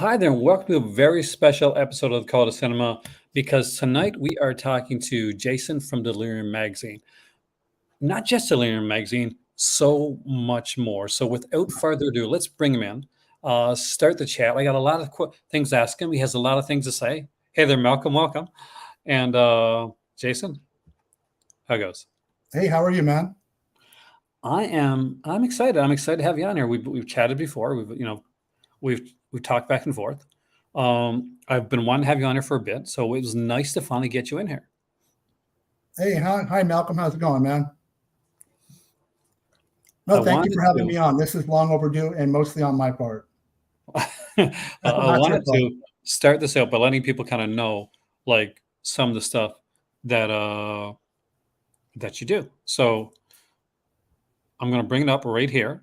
Hi there, and welcome to a very special episode of the Call to Cinema because tonight we are talking to Jason from Delirium Magazine. Not just Delirium Magazine, so much more. So without further ado, let's bring him in, start the chat. I got a lot of things to ask him. He has a lot of things to say. Hey there, Malcolm, welcome. And Jason, how it goes? Hey, how are you, man? I'm excited. I'm excited to have you on here. We've chatted before. We've talked back and forth. I've been wanting to have you on here for a bit, so it was nice to finally get you in here. Hey, hi, Malcolm. How's it going, man? No, thank you for having me on. This is long overdue and mostly on my part. I wanted to start this out by letting people kind of know, like, some of the stuff that you do. So I'm going to bring it up right here.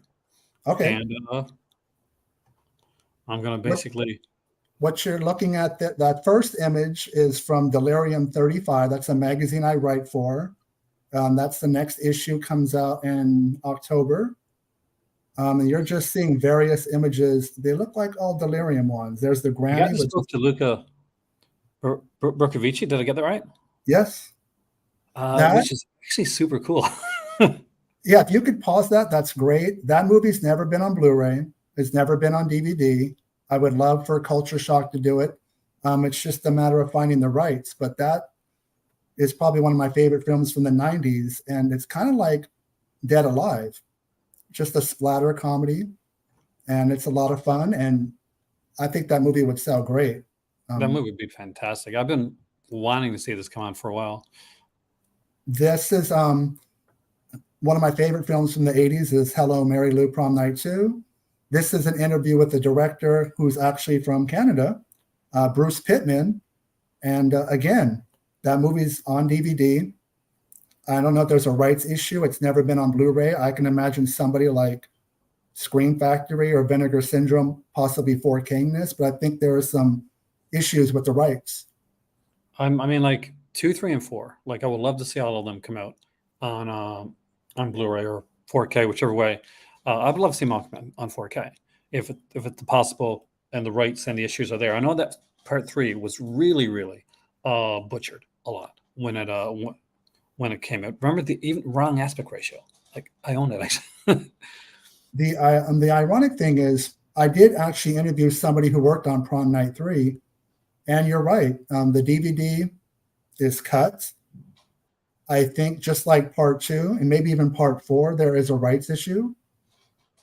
Okay. And I'm going to basically... What you're looking at, that first image is from Delirium 35. That's a magazine I write for. That's the next issue, comes out in October. And you're just seeing various images. They look like all Delirium ones. There's the granny. You got this book to Luca Berkovici. Did I get that right? Yes. Which is actually super cool. Yeah, if you could pause that, that's great. That movie's never been on Blu-ray. It's never been on DVD. I would love for Culture Shock to do it. It's just a matter of finding the rights. But that is probably one of my favorite films from the 90s. And it's kind of like Dead Alive, just a splatter comedy. And it's a lot of fun. And I think that movie would sell great. That movie would be fantastic. I've been wanting to see this come on for a while. This is one of my favorite films from the 80s is Hello, Mary Lou, Prom Night 2. This is an interview with the director who's actually from Canada, Bruce Pittman. And again, that movie's on DVD. I don't know if there's a rights issue. It's never been on Blu-ray. I can imagine somebody like Scream Factory or Vinegar Syndrome possibly 4K'ing this, but I think there are some issues with the rights. I mean, like 2, 3, and 4. Like, I would love to see all of them come out on Blu-ray or 4K, whichever way. I'd love to see Malcolm on 4K if it's possible and the rights and the issues are there. I know that part 3 was really, really butchered a lot when it came out. Remember the even wrong aspect ratio? Like, I own it actually. The ironic thing is I did actually interview somebody who worked on Prom Night 3, and you're right. The DVD is cut. I think just like part 2 and maybe even part 4, there is a rights issue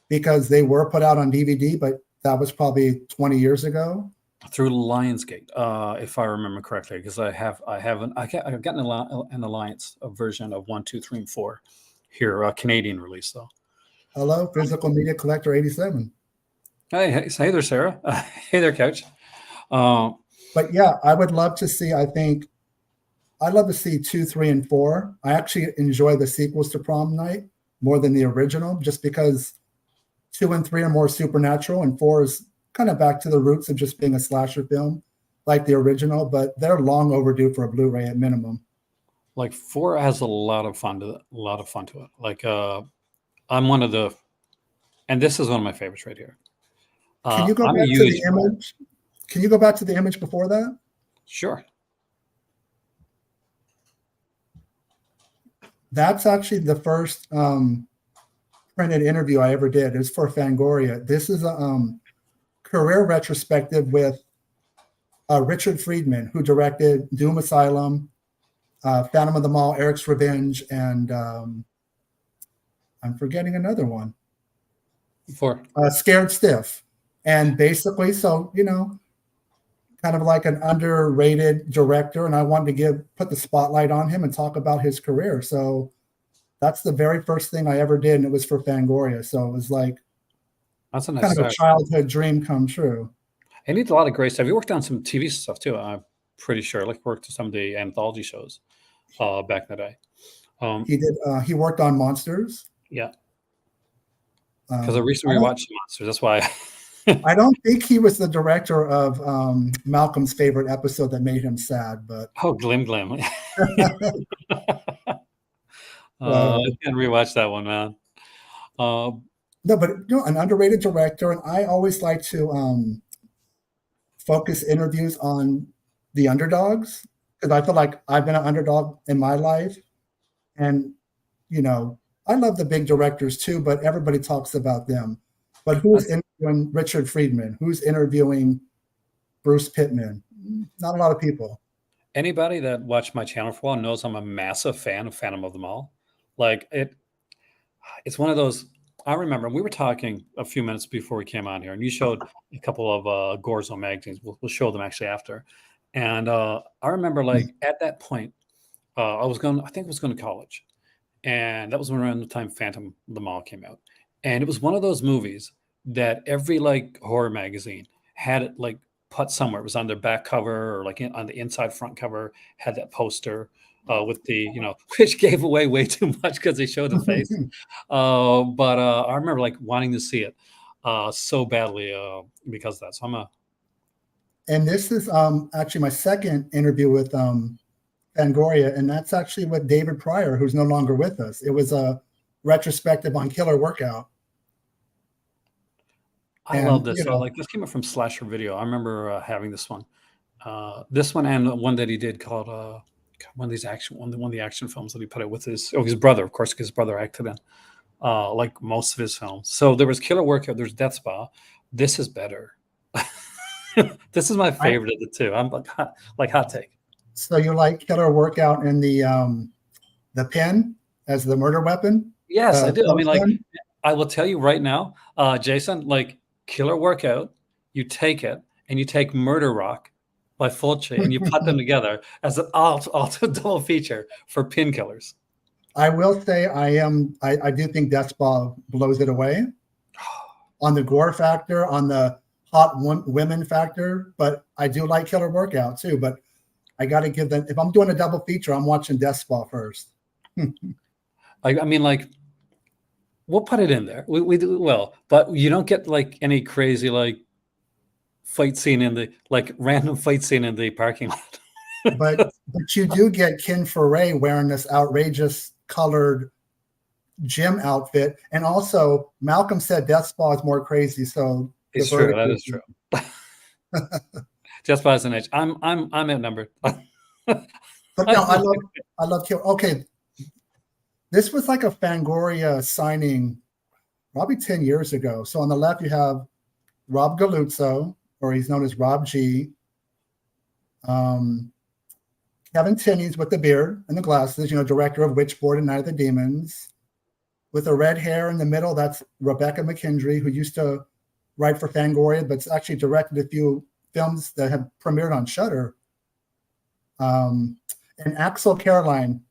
because they were put out on DVD, but that was probably 20 years ago. Through Lionsgate, if I remember correctly, because I've gotten an Alliance version of 1, 2, 3, and 4 here, a Canadian release though. Hello, Physical Media Collector 87. Hey there, Sarah. Hey there, Couch. But yeah, I would love to see. I'd love to see 2, 3, and 4. I actually enjoy the sequels to Prom Night more than the original, just because 2 and 3 are more supernatural, and 4 is kind of back to the roots of just being a slasher film, like the original. But they're long overdue for a Blu-ray at minimum. Like 4 has a lot of fun to it. Like I'm one of the, and this is one of my favorites right here. Can you go back to the image? Can you go back to the image before that? Sure. That's actually the first printed interview I ever did. It's for Fangoria. This is a career retrospective with Richard Friedman, who directed Doom Asylum, Phantom of the Mall, Eric's Revenge, and I'm forgetting another one. Scared Stiff. And basically, so, kind of like an underrated director, and I wanted to put the spotlight on him and talk about his career. So that's the very first thing I ever did, and it was for Fangoria. So it was like that's a nice kind of a childhood dream come true. He needs a lot of great stuff. He worked on some TV stuff too. I'm pretty sure. Like worked on some of the anthology shows back in the day. He did. He worked on Monsters. Yeah. Because I recently watched Monsters. That's why. I don't think he was the director of Malcolm's favorite episode that made him sad, but Glim Glim. I can rewatch that one, man. No, but an underrated director, and I always like to focus interviews on the underdogs, because I feel like I've been an underdog in my life. And, you know, I love the big directors too, but everybody talks about them. But who's interviewing Richard Friedman? Who's interviewing Bruce Pittman? Not a lot of people. Anybody that watched my channel for a while knows I'm a massive fan of Phantom of the Mall. Like it's one of those. I remember we were talking a few minutes before we came on here, and you showed a couple of Gorezone magazines. We'll show them actually after. And I remember, like at that point, I think I was going to college, and that was around the time Phantom of the Mall came out. And it was one of those movies that every like horror magazine had it like put somewhere. It was on their back cover or like on the inside front cover, had that poster with the, which gave away way too much because they showed the face. But I remember like wanting to see it so badly because of that. So and this is actually my second interview with Fangoria, and that's actually with David Pryor, who's no longer with us. It was a retrospective on Killer Workout. I love this. Like this came up from Slasher Video. I remember having this one and one that he did called one of the action films that he put out with his brother, of course, because his brother acted in like most of his films. So there was Killer Workout, there's Death Spa. This is better. This is my favorite of the two. I'm like hot take. So you like Killer Workout and the pen as the murder weapon? Yes, I do. I mean, like I will tell you right now, Jason, like Killer Workout, you take it and you take Murder Rock by Fulci and you put them together as an also double feature for pin killers. I will say I do think Death Spa blows it away on the gore factor, on the hot women factor, but I do like Killer Workout too. But I got to give them, if I'm doing a double feature, I'm watching Death Spa first. I mean, like, we'll put it in there. We do well, but you don't get like any crazy like fight scene random fight scene in the parking lot. but you do get Ken Foray wearing this outrageous colored gym outfit, and also Malcolm said Death Spa is more crazy. So it's true. That is true. Death Spa is an edge. I'm outnumbered. But no, I love Kill. Okay. This was like a Fangoria signing probably 10 years ago. So on the left, you have Rob Galuzzo, or he's known as Rob G. Kevin Tinney's with the beard and the glasses, director of Witchboard and Night of the Demons. With the red hair in the middle, that's Rebecca McKendry, who used to write for Fangoria, but actually directed a few films that have premiered on Shudder. And Axel Caroline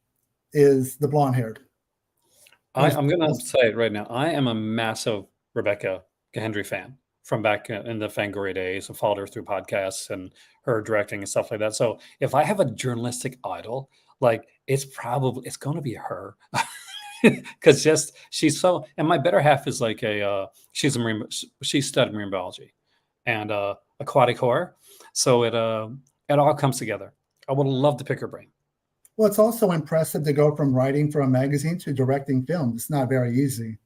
is the blonde-haired. I'm going to say it right now. I am a massive Rebecca Hendry fan from back in the Fangoria days. I followed her through podcasts and her directing and stuff like that. So if I have a journalistic idol, like it's going to be her. Because she's so, and my better half is like she studied marine biology and aquatic horror. So it all comes together. I would love to pick her brain. Well, it's also impressive to go from writing for a magazine to directing films. It's not very easy.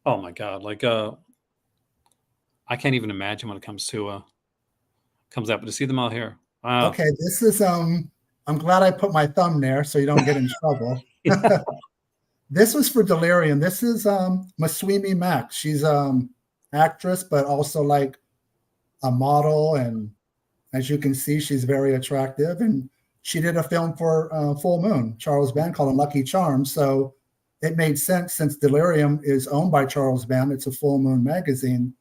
Oh my God. Like, I can't even imagine when it comes out, but to see them all here. Wow. Okay. This is, I'm glad I put my thumb there so you don't get in trouble. This was for Delirium. This is Mysi Max. She's actress, but also like a model. And as you can see, she's very attractive. And she did a film for Full Moon, Charles Band, called Lucky Charms. So it made sense, since Delirium is owned by Charles Band. It's a Full Moon magazine.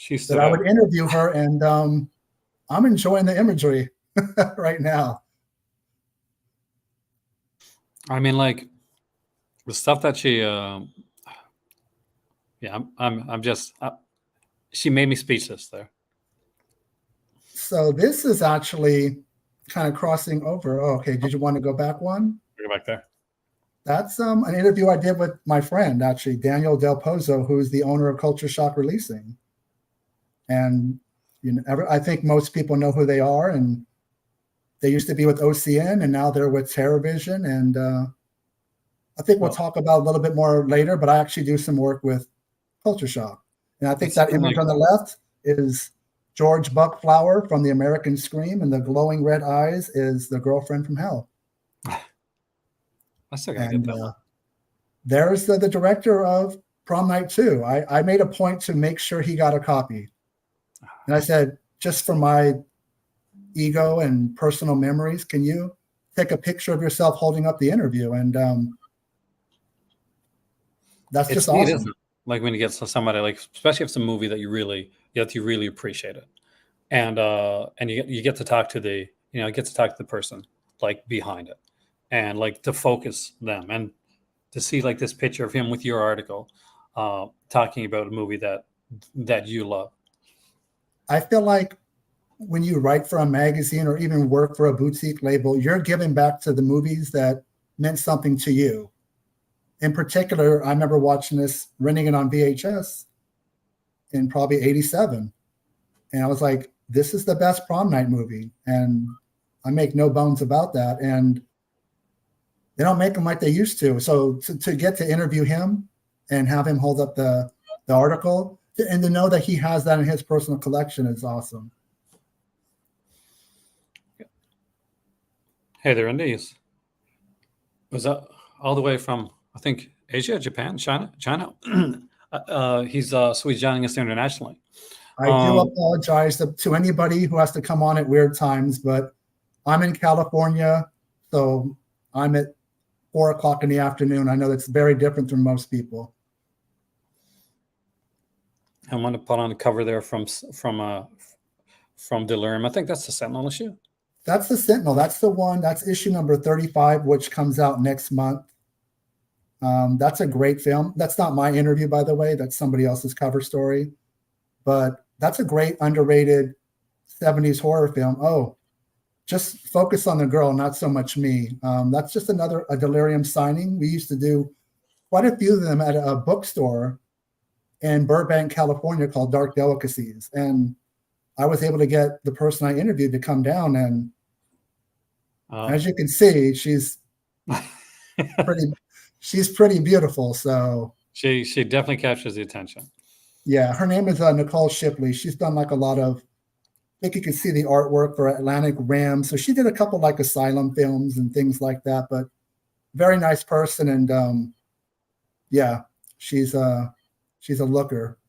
That I would interview her, and I'm enjoying the imagery right now. I mean, like the stuff that she, I'm just, she made me speechless there. So this is actually kind of crossing over. Oh, okay. Did you want to go back one? Go back there. That's an interview I did with my friend, actually, Daniel Del Pozo, who's the owner of Culture Shock Releasing. And I think most people know who they are. And they used to be with OCN, and now they're with TerrorVision. And I think we'll talk about a little bit more later, but I actually do some work with Culture Shock. And I think that image on the left is George Buckflower from The American Scream, and the glowing red eyes is the girlfriend from Hell. I still gotta get And that. there's the director of Prom Night 2. I made a point to make sure he got a copy. And I said, just for my ego and personal memories, can you take a picture of yourself holding up the interview? And that's It's just neat, awesome. isn't it? Like when you get somebody, like especially if it's a movie that you really appreciate it, and you get to talk to the person like behind it, and like to focus them, and to see like this picture of him with your article, talking about a movie that you love. I feel like when you write for a magazine or even work for a boutique label, you're giving back to the movies that meant something to you. In particular, I remember watching this, renting it on VHS in probably 87. And I was like, this is the best Prom Night movie. And I make no bones about that. And they don't make them like they used to. So to get to interview him and have him hold up the article and to know that he has that in his personal collection is awesome. Hey there, Indies. Was that all the way from, I think, Asia, Japan, China? He's joining us internationally. I do apologize to anybody who has to come on at weird times, but I'm in California, so I'm at 4 o'clock in the afternoon. I know that's very different from most people. I want to put on a cover there from Delirium. I think that's the Sentinel issue. That's the Sentinel. That's the one. That's issue number 35, which comes out next month. That's a great film. That's not my interview, by the way. That's somebody else's cover story. But that's a great, underrated 70s horror film. Oh, just focus on the girl, not so much me. That's just a Delirium signing. We used to do quite a few of them at a bookstore in Burbank, California called Dark Delicacies. And I was able to get the person I interviewed to come down. And as you can see, she's pretty beautiful. So she definitely captures the attention. Yeah, her name is Nicole Shipley. She's done like a lot of, I think you can see the artwork for Atlantic Rim. So she did a couple like asylum films and things like that, but very nice person. And yeah, she's a looker.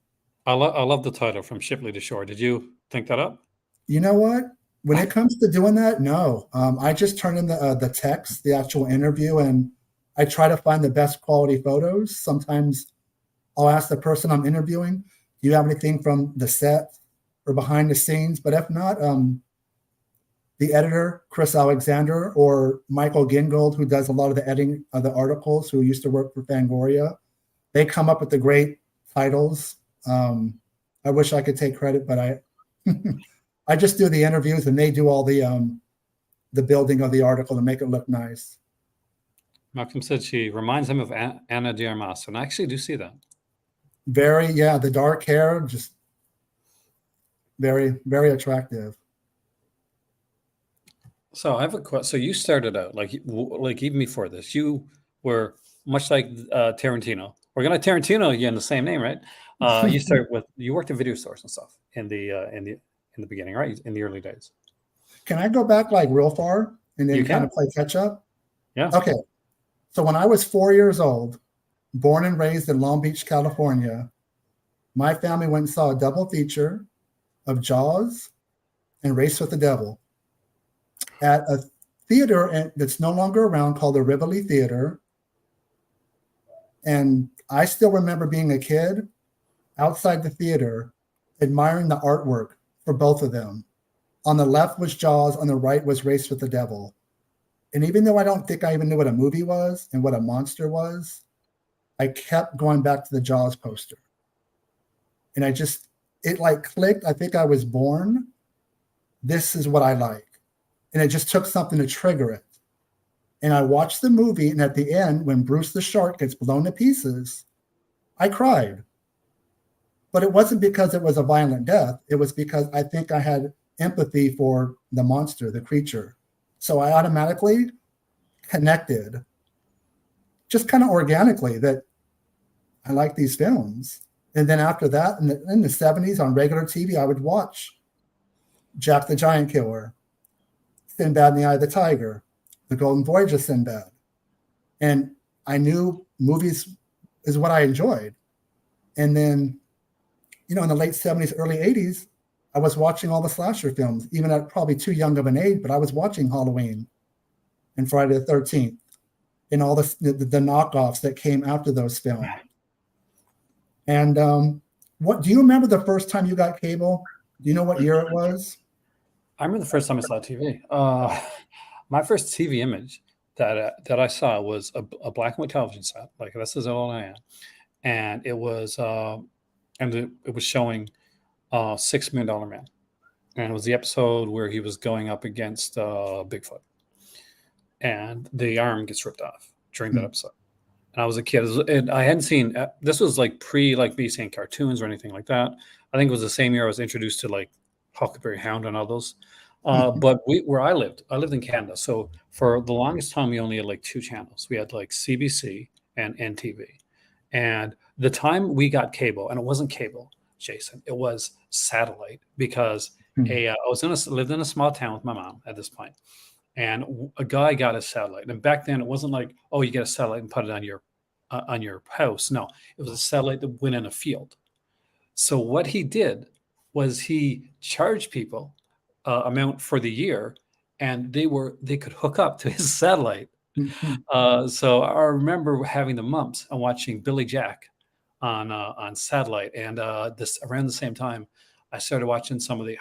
I love the title, From Shipley to Shore. Did you think that up? You know what? When it comes to doing that, no. I just turn in the text, the actual interview, and I try to find the best quality photos. Sometimes I'll ask the person I'm interviewing, do you have anything from the set or behind the scenes? But if not, the editor, Chris Alexander, or Michael Gingold, who does a lot of the editing of the articles, who used to work for Fangoria, they come up with the great titles. I wish I could take credit, but I just do the interviews and they do all the building of the article to make it look nice. Malcolm said she reminds him of Anna de Armas, and I actually do see that. The dark hair, just very, very attractive. So I have a question. So you started out like even before this, you were much like Tarantino. We're gonna Tarantino you in the same name, right? You worked in video stores and stuff in the beginning, right? In the early days. Can I go back like real far and then kind of play catch up? Yeah. Okay. So when I was 4 years old, born and raised in Long Beach, California, my family went and saw a double feature of Jaws and Race with the Devil at a theater that's no longer around called the Rivoli Theater. And I still remember being a kid outside the theater admiring the artwork for both of them. On the left was Jaws, on the right was Race with the Devil. And even though I don't think I even knew what a movie was and what a monster was, I kept going back to the Jaws poster. And it like clicked. I think I was born. This is what I like. And it just took something to trigger it. And I watched the movie, and at the end, when Bruce the shark gets blown to pieces, I cried. But it wasn't because it was a violent death. It was because I think I had empathy for the monster, the creature. So I automatically connected, just kind of organically, that I like these films. And then after that, in the 70s on regular TV, I would watch Jack the Giant Killer, Sinbad and the Eye of the Tiger, The Golden Voyage of Sinbad. And I knew movies is what I enjoyed. And then, in the late 70s, early 80s, I was watching all the slasher films, even at probably too young of an age, but I was watching Halloween and Friday the 13th and all the knockoffs that came after those films. And what do you remember the first time you got cable? Do you know what year it was? I remember the first time I saw TV. My first TV image that I saw was a black and white television set. Like, this is all I am, and it was it was showing $6 Million Man, and it was the episode where he was going up against Bigfoot, and the arm gets ripped off during that episode. And I was a kid, and I hadn't seen this was like pre me seeing cartoons or anything like that. I think it was the same year I was introduced to like Huckleberry Hound and all those. But where I lived in Canada. So for the longest time, we only had like 2 channels. We had like CBC and NTV. And the time we got cable, and it wasn't cable, Jason, it was satellite, because I lived in a small town with my mom at this point, and a guy got a satellite. And back then, it wasn't like, oh, you get a satellite and put it on your house. No, it was a satellite that went in a field. So what he did was he charged people amount for the year, and they could hook up to his satellite. So I remember having the mumps and watching Billy Jack on satellite, and this around the same time I started watching some of the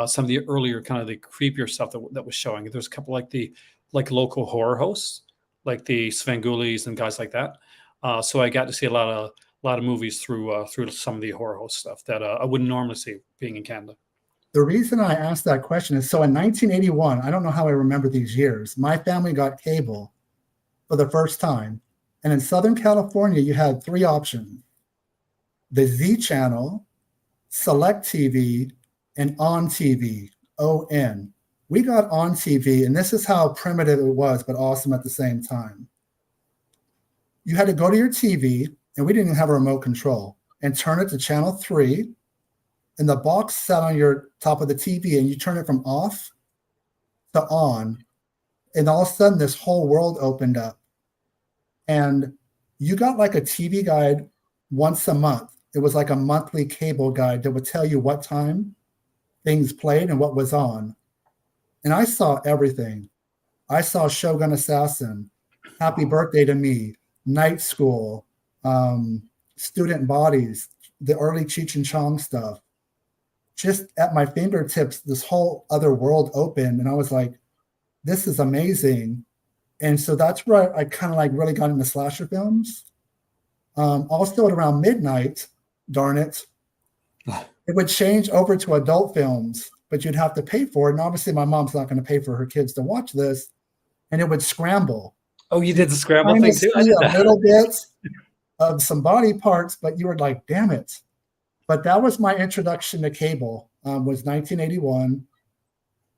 some of the earlier kind of the creepier stuff that was showing. There's a couple like local horror hosts, like the Svangulis and guys like that. So I got to see a lot of movies through some of the horror host stuff that I wouldn't normally see being in Canada. The reason I asked that question is, so in 1981, I don't know how I remember these years, my family got cable for the first time. And in Southern California, you had 3 options: the Z channel, Select TV, and On TV, ON. We got On TV, and this is how primitive it was, but awesome at the same time. You had to go to your TV, and we didn't even have a remote control, and turn it to channel 3. And the box sat on your top of the TV, and you turn it from off to on. And all of a sudden, this whole world opened up. And you got like a TV guide once a month. It was like a monthly cable guide that would tell you what time things played and what was on. And I saw everything. I saw Shogun Assassin, Happy Birthday to Me, Night School, Student Bodies, the early Cheech and Chong stuff. Just at my fingertips, this whole other world opened, and I was like, this is amazing. And so that's where I kind of like really got into slasher films. Also at around midnight, darn it, it would change over to adult films, but you'd have to pay for it. And obviously my mom's not going to pay for her kids to watch this. And it would scramble. Oh, you did the scramble thing too? I did a little bit of some body parts, but you were like, damn it. But that was my introduction to cable, was 1981.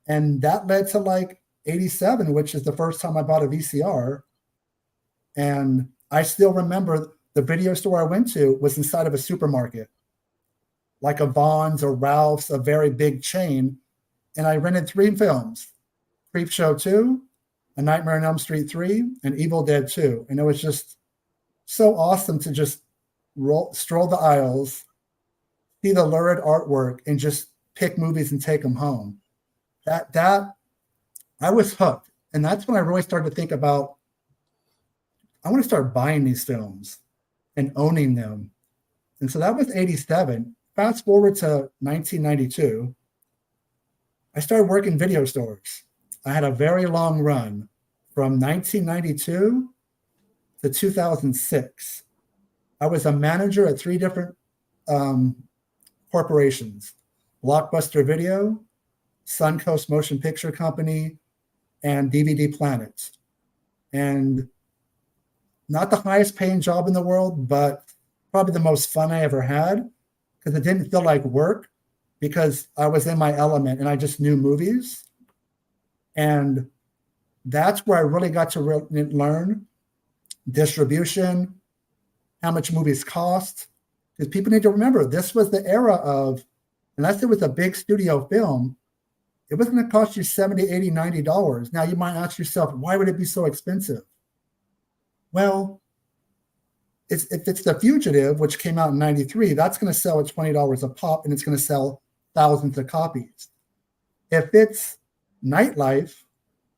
And that led to like 87, which is the first time I bought a VCR. And I still remember the video store I went to was inside of a supermarket, like a Vons or Ralph's, a very big chain. And I rented 3 films: Creepshow 2, A Nightmare on Elm Street 3, and Evil Dead 2. And it was just so awesome to just stroll the aisles, see the lurid artwork, and just pick movies and take them home. That I was hooked. And that's when I really started to think about, I want to start buying these films and owning them. And so that was 87. Fast forward to 1992. I started working video stores. I had a very long run from 1992 to 2006. I was a manager at 3 different corporations: Blockbuster Video, Suncoast Motion Picture Company, and DVD Planet. And not the highest paying job in the world, but probably the most fun I ever had, because it didn't feel like work, because I was in my element and I just knew movies. And that's where I really got to learn distribution, how much movies cost. Because people need to remember, this was the era of unless it was a big studio film, it was going to cost you $70, $80, $90. Now you might ask yourself, why would it be so expensive? Well, if it's The Fugitive, which came out in 93, that's going to sell at $20 a pop, and it's going to sell thousands of copies. If it's Nightlife,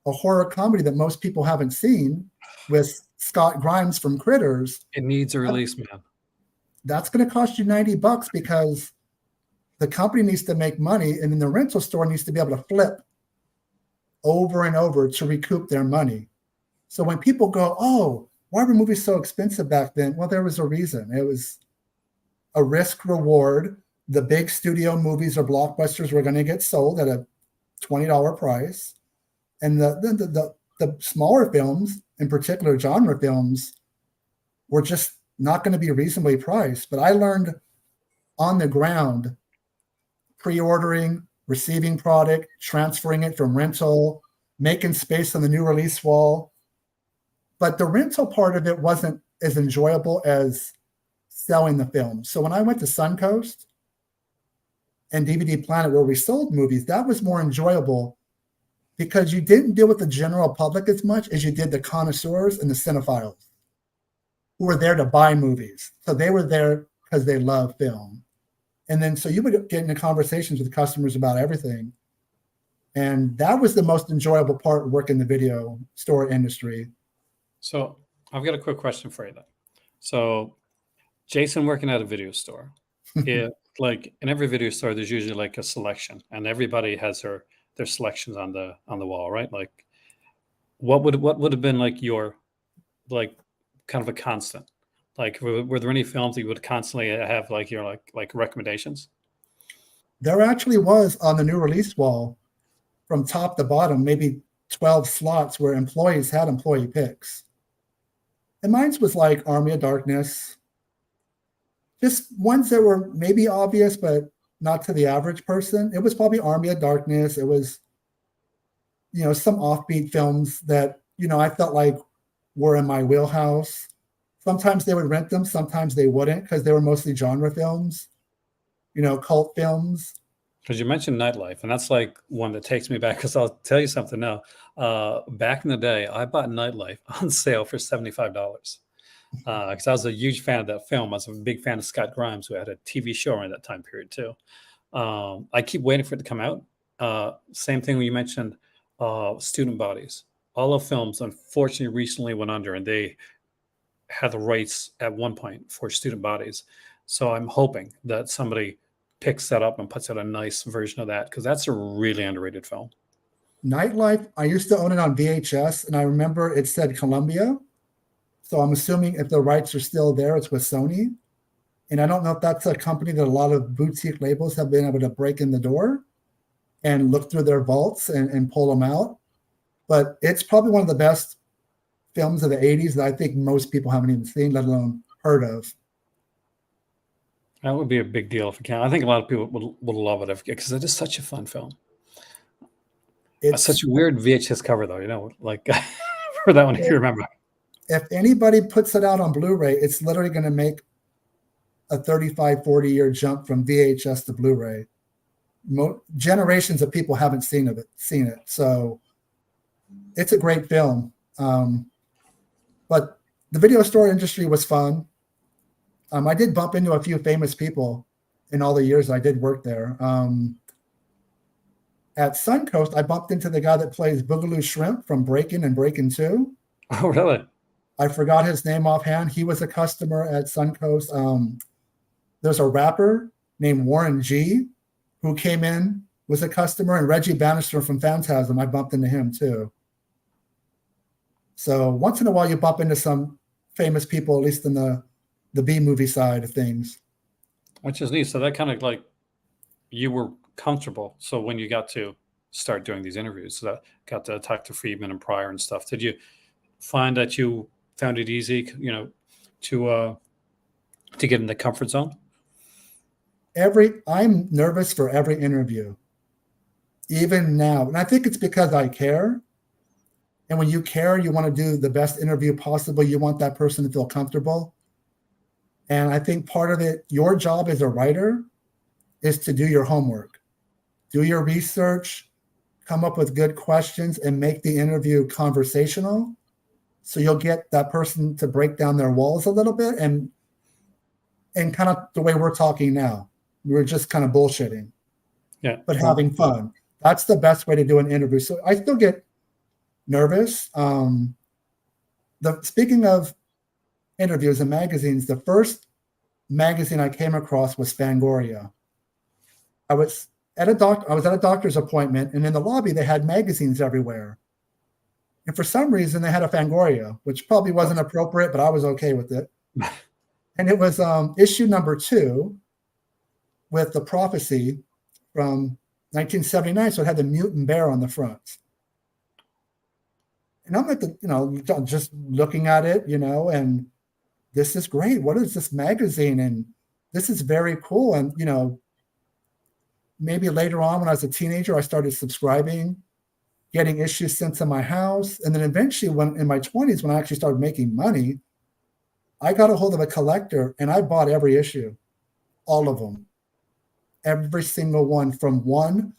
a horror comedy that most people haven't seen with Scott Grimes from Critters, it needs a release, man. That's going to cost you $90 because the company needs to make money, and then the rental store needs to be able to flip over and over to recoup their money. So when people go, oh, why were movies so expensive back then? Well, there was a reason. It was a risk reward. The big studio movies or blockbusters were going to get sold at a $20 price. And the smaller films, in particular genre films, were just not going to be reasonably priced. But I learned on the ground, pre-ordering, receiving product, transferring it from rental, making space on the new release wall. But the rental part of it wasn't as enjoyable as selling the film. So when I went to Suncoast and DVD Planet, where we sold movies, that was more enjoyable because you didn't deal with the general public as much as you did the connoisseurs and the cinephiles who were there to buy movies. So they were there because they love film. And then so you would get into conversations with customers about everything. And that was the most enjoyable part of working in the video store industry. So I've got a quick question for you then. So Jason working at a video store, like in every video store, there's usually like a selection, and everybody has their selections on the wall, right? Like what would have been like your like kind of a constant? Like were there any films that you would constantly have like your like recommendations? There actually was on the new release wall from top to bottom, maybe 12 slots where employees had employee picks. And mine was like Army of Darkness, just ones that were maybe obvious, but not to the average person. It was probably Army of Darkness. It was, some offbeat films that, I felt like were in my wheelhouse. Sometimes they would rent them. Sometimes they wouldn't because they were mostly genre films, cult films. Because you mentioned Nightlife, and that's like one that takes me back. Because I'll tell you something now. Back in the day, I bought Nightlife on sale for $75 because I was a huge fan of that film. I was a big fan of Scott Grimes, who had a TV show around that time period too. I keep waiting for it to come out. Same thing when you mentioned Student Bodies. All of films, unfortunately, recently went under, and they had the rights at one point for Student Bodies. So I'm hoping that somebody picks that up and puts out a nice version of that, because that's a really underrated film. Nightlife, I used to own it on VHS, and I remember it said Columbia. So I'm assuming if the rights are still there, it's with Sony. And I don't know if that's a company that a lot of boutique labels have been able to break in the door and look through their vaults and pull them out. But it's probably one of the best films of the 80s that I think most people haven't even seen, let alone heard of. That would be a big deal if it can. I think a lot of people would love it because it is such a fun film. It's such a weird VHS cover, though, like for that one, if you remember. If anybody puts it out on Blu-ray, it's literally going to make a 35, 40-year jump from VHS to Blu-ray. Generations of people haven't seen it. So it's a great film. But the video store industry was fun. I did bump into a few famous people in all the years I did work there. At Suncoast, I bumped into the guy that plays Boogaloo Shrimp from Breakin' and Breakin' 2. Oh, really? I forgot his name offhand. He was a customer at Suncoast. There's a rapper named Warren G who came in, was a customer, and Reggie Bannister from Phantasm. I bumped into him too. So once in a while you bump into some famous people, at least in the B-movie side of things. Which is neat. So that kind of like you were comfortable. So when you got to start doing these interviews, so that got to talk to Friedman and Pryor and stuff, did you find that you found it easy, to get in the comfort zone? I'm nervous for every interview, even now. And I think it's because I care. And when you care, you want to do the best interview possible. You want that person to feel comfortable. And I think part of it, your job as a writer is to do your homework, do your research, come up with good questions, and make the interview conversational. So you'll get that person to break down their walls a little bit, and kind of the way we're talking now. We're just kind of bullshitting, but having fun. That's the best way to do an interview. So I still get nervous. Speaking of interviews and magazines, the first magazine I came across was Fangoria. I was at a doctor's appointment, and in the lobby they had magazines everywhere. And for some reason they had a Fangoria, which probably wasn't appropriate, but I was okay with it. And it was issue number 2 with the prophecy from 1979. So it had the mutant bear on the front. And I'm just looking at it, and this is great. What is this magazine? And this is very cool. And, maybe later on when I was a teenager, I started subscribing, getting issues sent to my house. And then eventually when in my 20s, when I actually started making money, I got a hold of a collector and I bought every issue, all of them, every single one, from 1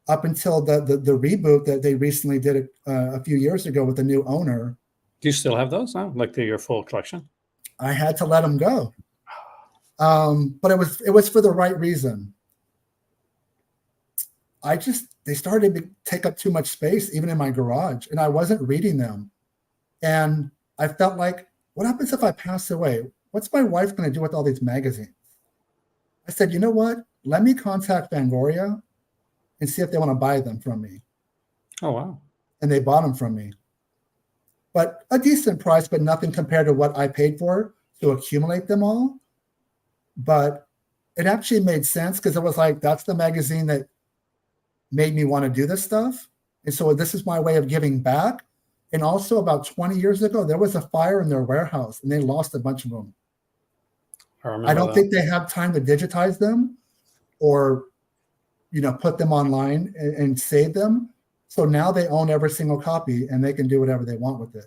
up until the reboot that they recently did a few years ago with the new owner. Do you still have those now? Like your full collection? I had to let them go. But it was for the right reason. They started to take up too much space, even in my garage, and I wasn't reading them. And I felt like, what happens if I pass away? What's my wife going to do with all these magazines? I said, you know what? Let me contact Fangoria and see if they want to buy them from me. Oh, wow. And they bought them from me. But a decent price, but nothing compared to what I paid for to accumulate them all. But it actually made sense because it was like, that's the magazine that made me want to do this stuff. And so this is my way of giving back. And also about 20 years ago, there was a fire in their warehouse and they lost a bunch of them. I don't think they have time to digitize them or, put them online and save them. So now they own every single copy and they can do whatever they want with it.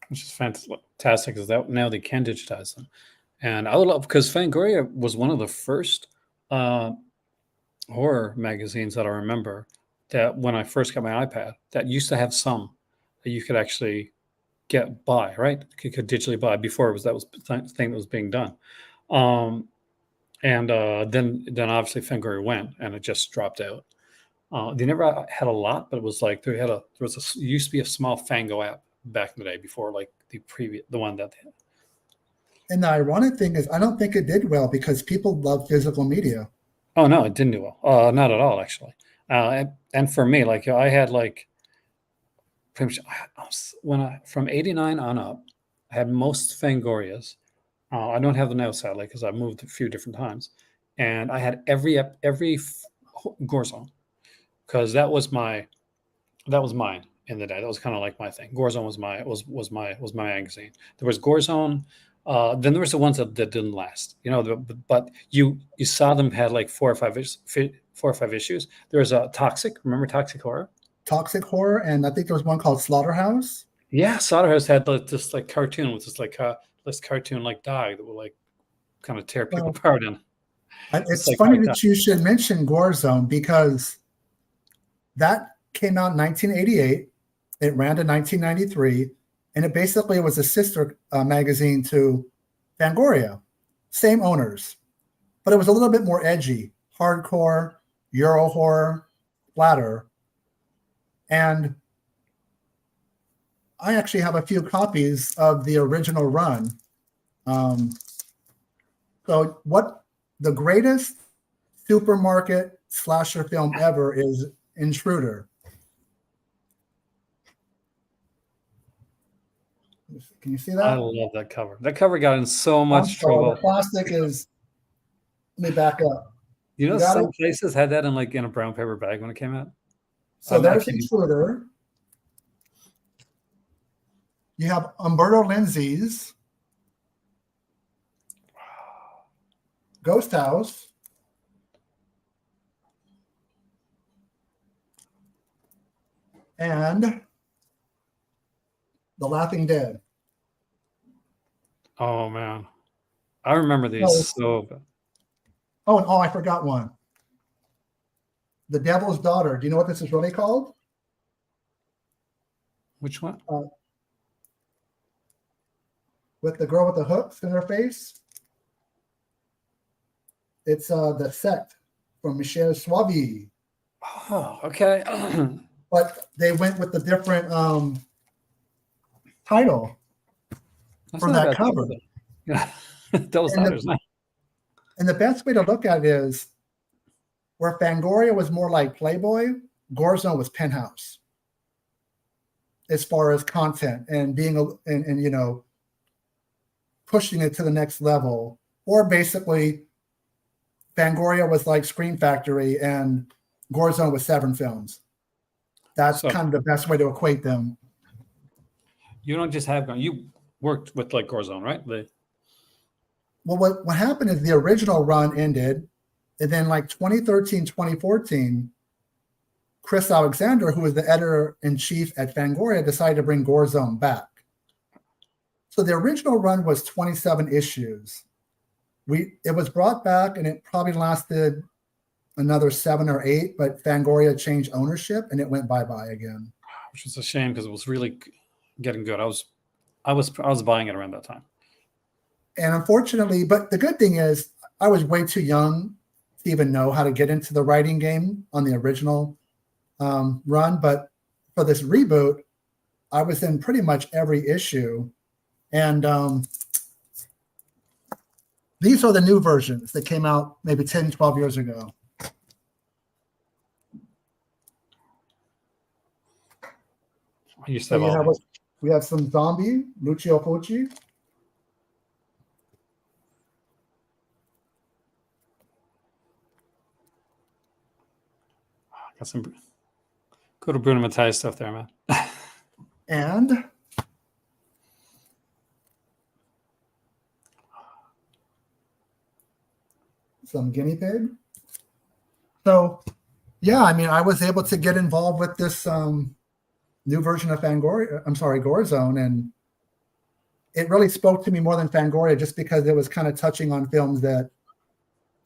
Which is fantastic, because now they can digitize them. And I would love, because Fangoria was one of the first horror magazines that I remember that when I first got my iPad, that used to have some that you could actually buy, right? You could digitally buy before that was the thing that was being done. And then obviously Fangoria went and it just dropped out. They never had a lot, but it was like used to be a small Fango app back in the day before like the one that they had. And the ironic thing is, I don't think it did well because people love physical media. Oh no, it didn't do well. Not at all, actually. And for me, like I had like pretty much from '89 on up, I had most Fangorias. I don't have them now, sadly, because I moved a few different times, and I had every Gorezone, because that was mine in the day. That was kind of like my thing. Gorezone was my magazine. There was Gorezone. Then there was the ones that didn't last, but you saw them had like 4 or 5 issues. There was a Toxic. Remember Toxic Horror? Toxic Horror, and I think there was one called Slaughterhouse. Yeah, Slaughterhouse had this like cartoon with this cartoon like dog that would like kind of tear people apart. And it's like funny that you should mention Gorezone because that came out in 1988. It ran to 1993. And it basically was a sister magazine to Fangoria, same owners, but it was a little bit more edgy, hardcore, Euro horror, splatter. And I actually have a few copies of the original run. So what the greatest supermarket slasher film ever is Intruder. Can you see that? I love that cover. That cover got in so much trouble. The plastic is. Let me back up. Some places had that in a brown paper bag when it came out. So there's Intruder. You have Umberto Lenzi's Ghost House. And The Laughing Dead. Oh man, I remember these so bad. and I forgot one. The Devil's Daughter. Do you know what this is really called? Which one? With the girl with the hooks in her face. It's The Sect from Michel Suavi. Oh, okay. But they went with the different title That's for not a that bad cover. title. Yeah. Devil's And Daughter's nice. And the best way to look at it is where Fangoria was more like Playboy, Gorezone was Penthouse as far as content and being and you know, pushing it to the next level. Or basically Fangoria was like Scream Factory and Gorezone was Seven Films. That's kind of the best way to equate them. You don't just have you worked with like Gorezone, right? Well, what happened is the original run ended, and then like 2013, 2014, Chris Alexander, who was the editor-in-chief at Fangoria, decided to bring Gorezone back. So the original run was 27 issues. It was brought back, and it probably lasted another 7 or 8, but Fangoria changed ownership, and it went bye-bye again. Which is a shame because it was really getting good. I was buying it around that time. And unfortunately, but the good thing is I was way too young to even know how to get into the writing game on the original run. But for this reboot, I was in pretty much every issue. And these are the new versions that came out maybe 10, 12 years ago. I used to have we have some zombie, Lucio Fulero. Got some good Bruno Mattei stuff there, man. And some guinea pig. So, yeah, I mean, I was able to get involved with this new version of Gorezone, and it really spoke to me more than Fangoria just because it was kind of touching on films that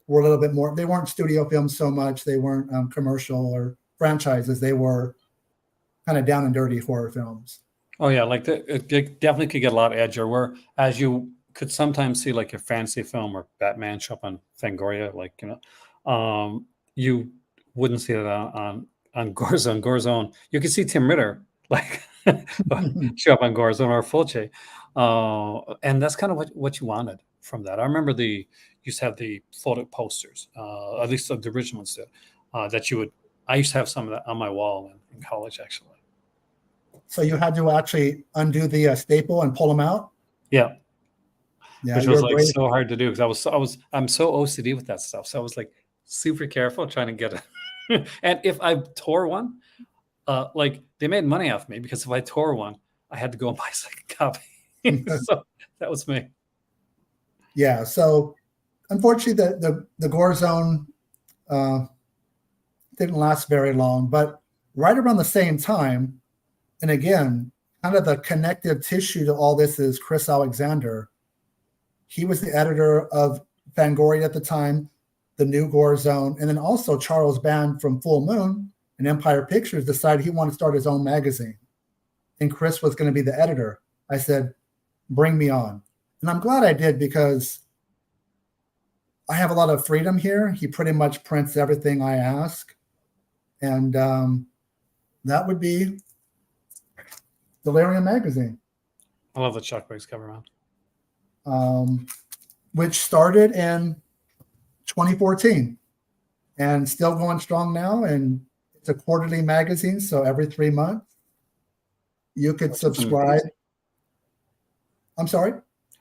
were a little bit more, they weren't studio films so much, they weren't commercial or franchises, they were kind of down and dirty horror films. Oh yeah, like it definitely could get a lot edgier, where as you could sometimes see like a fantasy film or Batman show up on Fangoria, like, you know, you wouldn't see it on Gorezone. Gorezone, you could see Tim Ritter like show up on Gorezone or Fulci, and that's kind of what you wanted from that. I remember used to have the photo posters, at least the original ones did, that you would. I used to have some of that on my wall in college, actually. So you had to actually undo the staple and pull them out? Yeah. Yeah, which was like so hard to do because I'm so OCD with that stuff. So I was like super careful trying to get it. And if I tore one, like they made money off me because if I tore one, I had to go and buy a second copy. So that was me. Yeah. So unfortunately, the Gorezone didn't last very long, but right around the same time, and again, kind of the connective tissue to all this is Chris Alexander. He was the editor of Fangoria at the time, the new Gorezone, and then also Charles Band from Full Moon and Empire Pictures decided he wanted to start his own magazine. And Chris was going to be the editor. I said, bring me on. And I'm glad I did because I have a lot of freedom here. He pretty much prints everything I ask. And that would be Delirium magazine. I love the Chuck Briggs cover, man. Which started in 2014 and still going strong now. And it's a quarterly magazine, so every 3 months you could subscribe. I'm sorry?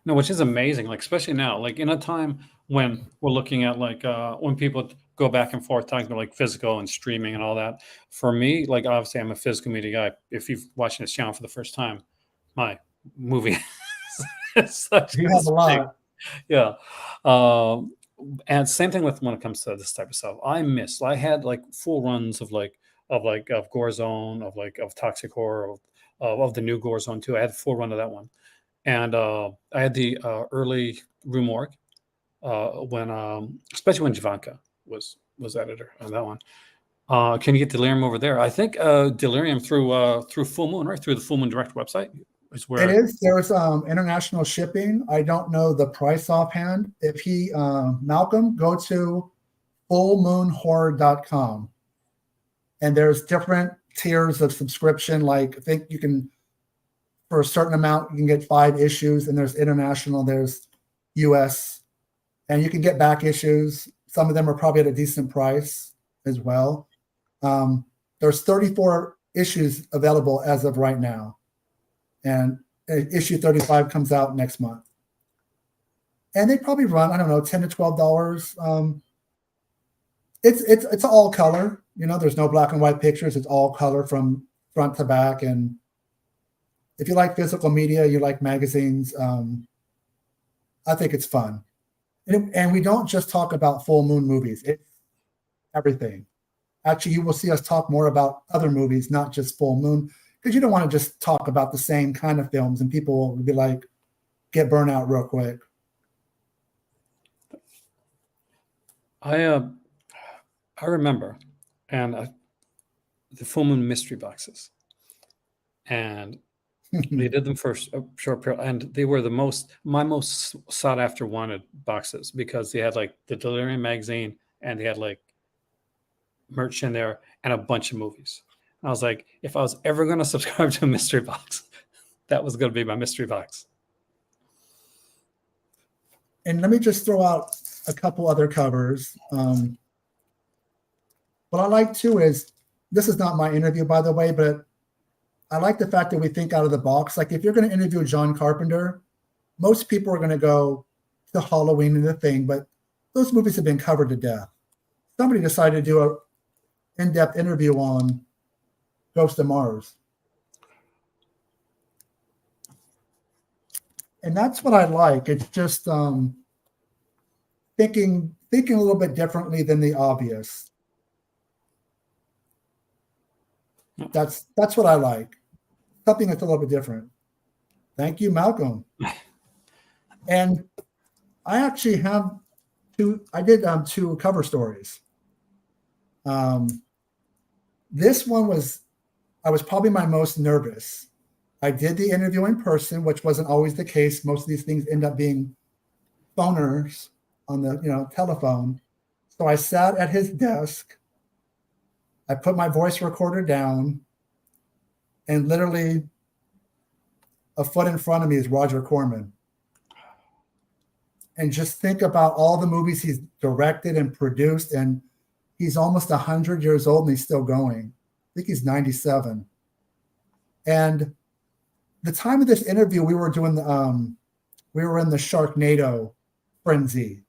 No, which is amazing, like especially now, like in a time when we're looking at like when people go back and forth talking about like physical and streaming and all that. For me, like obviously I'm a physical media guy. If you've watching this channel for the first time, my movie you have a lot. Yeah. And same thing with when it comes to this type of stuff. I had like full runs of Gorezone, of Toxic Horror, of the new Gorezone too. I had a full run of that one. And I had the early Rue Morgue when especially when Javanka was editor on that one. Can you get Delirium over there? I think Delirium through Full Moon, right? Through the Full Moon Direct website is where It is. There's international shipping. I don't know the price offhand. If he, Malcolm, go to fullmoonhorror.com. And there's different tiers of subscription. Like I think you can, for a certain amount, you can get 5 issues, and there's international, there's US, and you can get back issues. Some of them are probably at a decent price as well. There's 34 issues available as of right now. And issue 35 comes out next month. And they probably run, I don't know, $10 to $12. It's all color. You know, there's no black and white pictures. It's all color from front to back. And if you like physical media, you like magazines, I think it's fun. And we don't just talk about full moon movies. It's everything. Actually, you will see us talk more about other movies, not just full moon, because you don't want to just talk about the same kind of films and people will be like, get burnt out real quick. I remember, and the Full Moon mystery boxes, and they did them for a short period, and they were my most sought after wanted boxes because they had like the Delirium magazine and they had like merch in there and a bunch of movies. And I was like, if I was ever going to subscribe to a mystery box, that was going to be my mystery box. And let me just throw out a couple other covers. What I like too is, this is not my interview, by the way, but I like the fact that we think out of the box. Like if you're going to interview John Carpenter, most people are going to go to Halloween and The Thing, but those movies have been covered to death. Somebody decided to do an in-depth interview on Ghost of Mars. And that's what I like. It's just thinking a little bit differently than the obvious. That's what I like. Something that's a little bit different. Thank you, Malcolm. And I actually have I did two cover stories. This one I was probably my most nervous. I did the interview in person, which wasn't always the case. Most of these things end up being phoners on the telephone. So I sat at his desk. I put my voice recorder down, and literally a foot in front of me is Roger Corman. And just think about all the movies he's directed and produced, and he's almost 100 years old and he's still going. I think he's 97. And the time of this interview, we were in the Sharknado frenzy,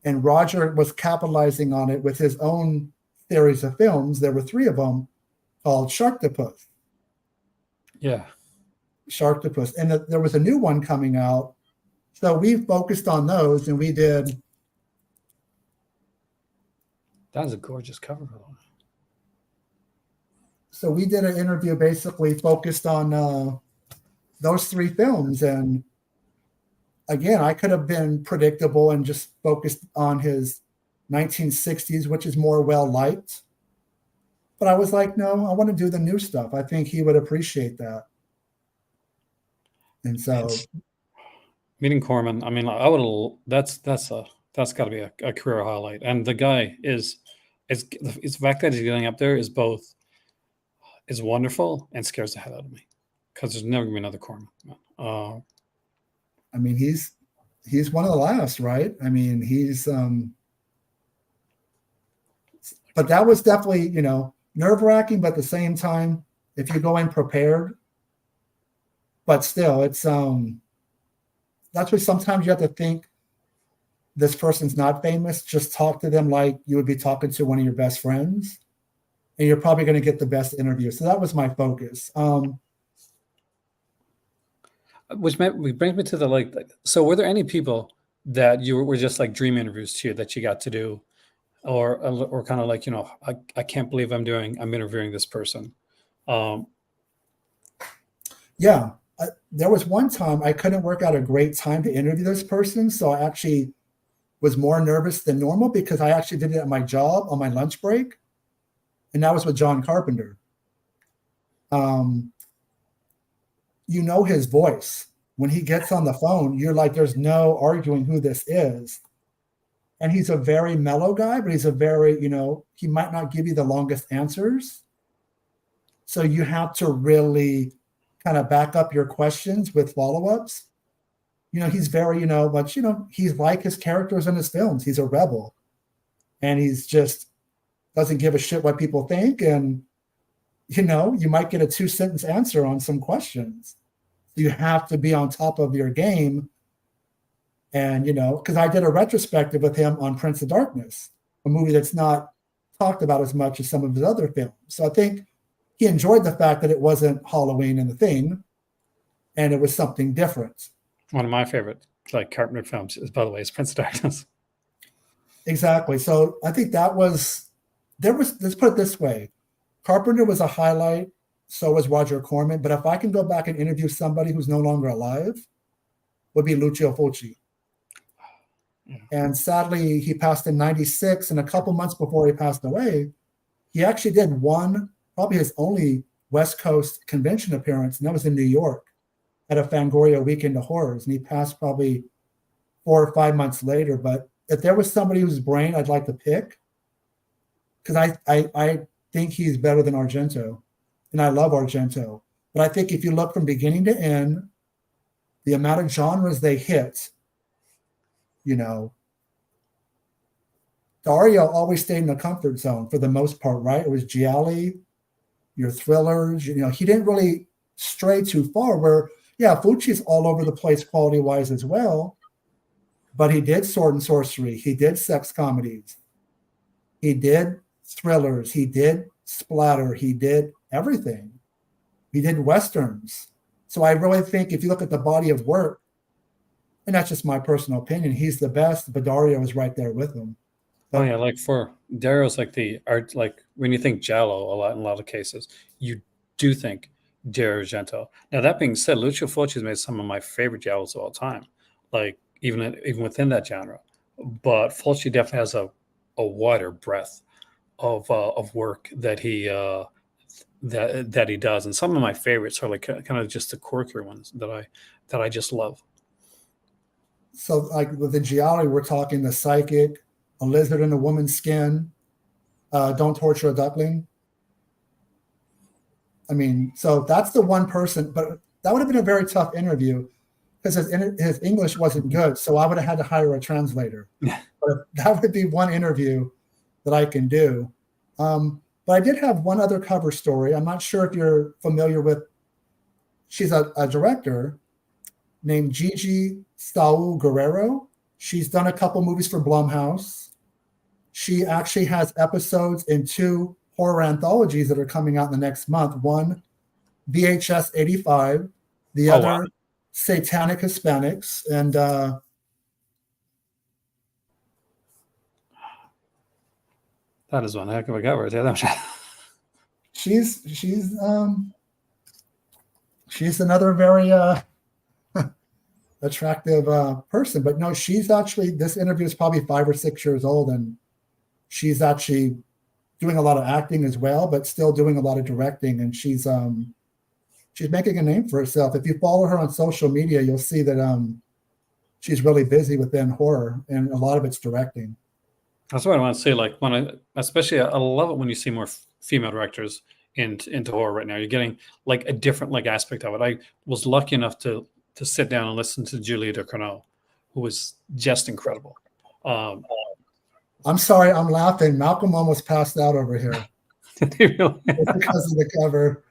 and Roger was capitalizing on it with his own series of films. There were 3 of them called Sharktopus. Yeah. Sharktopus. And there was a new one coming out. So we focused on those, and we did. That was a gorgeous cover. So we did an interview basically focused on those 3 films. And again, I could have been predictable and just focused on his 1960s, which is more well-liked. But I was like, no, I want to do the new stuff. I think he would appreciate that. And so meeting Corman, I mean, I would that's got to be a career highlight. And the guy is the fact that he's getting up there is wonderful and scares the hell out of me, because there's never gonna be another Corman. I mean, he's one of the last, right? I mean, he's but that was definitely, nerve-wracking, but at the same time, if you go in prepared, but still, it's that's why sometimes you have to think this person's not famous. Just talk to them like you would be talking to one of your best friends, and you're probably going to get the best interview. So that was my focus. Which brings me to the so were there any people that you were just like dream interviews to you that you got to do, or kind of like, I can't believe I'm interviewing this person? Yeah. There was one time I couldn't work out a great time to interview this person. So I actually was more nervous than normal because I actually did it at my job on my lunch break, and that was with John Carpenter. You know his voice. When he gets on the phone, you're like, there's no arguing who this is. And he's a very mellow guy, but he's a very, he might not give you the longest answers. So you have to really kind of back up your questions with follow-ups. He's very, but, he's like his characters in his films. He's a rebel. And he's just doesn't give a shit what people think. And, you might get a 2-sentence answer on some questions. You have to be on top of your game. And, because I did a retrospective with him on Prince of Darkness, a movie that's not talked about as much as some of his other films. So I think he enjoyed the fact that it wasn't Halloween and The Thing, and it was something different. One of my favorite Carpenter films is, by the way, is Prince of Darkness. Exactly. So I think let's put it this way. Carpenter was a highlight. So was Roger Corman. But if I can go back and interview somebody who's no longer alive, would be Lucio Fulci. Yeah. And sadly, he passed in 96. And a couple months before he passed away, he actually did probably his only West Coast convention appearance. And that was in New York at a Fangoria Weekend of Horrors. And he passed probably 4 or 5 months later. But if there was somebody whose brain I'd like to pick, because I think he's better than Argento. And I love Argento. But I think if you look from beginning to end, the amount of genres they hit, Dario always stayed in the comfort zone for the most part, right? It was gialli, your thrillers. He didn't really stray too far where, Fucci's all over the place quality-wise as well. But he did sword and sorcery. He did sex comedies. He did thrillers. He did splatter. He did everything. He did westerns. So I really think if you look at the body of work, and that's just my personal opinion, he's the best, but Dario is right there with him. But, for Dario's the art, when you think Giallo in a lot of cases, you do think Dario Argento. Now that being said, Lucio Fulci has made some of my favorite Giallos of all time, even within that genre. But Fulci definitely has a wider breadth of work that he that he does, and some of my favorites are kind of just the quirkier ones that I just love. So with the gialli, we're talking The Psychic, A Lizard in a Woman's Skin, Don't Torture a Duckling. I mean, so that's the one person, but that would have been a very tough interview because his English wasn't good, so I would have had to hire a translator. But that would be one interview that I can do. But I did have one other cover story. I'm not sure if you're familiar with, she's a director named Gigi Saul Guerrero. She's done a couple movies for Blumhouse. She actually has episodes in 2 horror anthologies that are coming out in the next month. One, VHS 85, the other, wow, Satanic Hispanics. And that is one heck of a cover. She's another very attractive person. But no, she's actually, this interview is probably 5 or 6 years old, and she's actually doing a lot of acting as well, but still doing a lot of directing. And she's making a name for herself. If you follow her on social media, you'll see that she's really busy within horror, and a lot of it's directing. That's what I want to say. Especially I love it when you see more female directors into horror right now. You're getting a different aspect of it. I was lucky enough to sit down and listen to Julieta Cornell, who was just incredible. I'm sorry, I'm laughing. Malcolm almost passed out over here. Did he really? Because of the cover.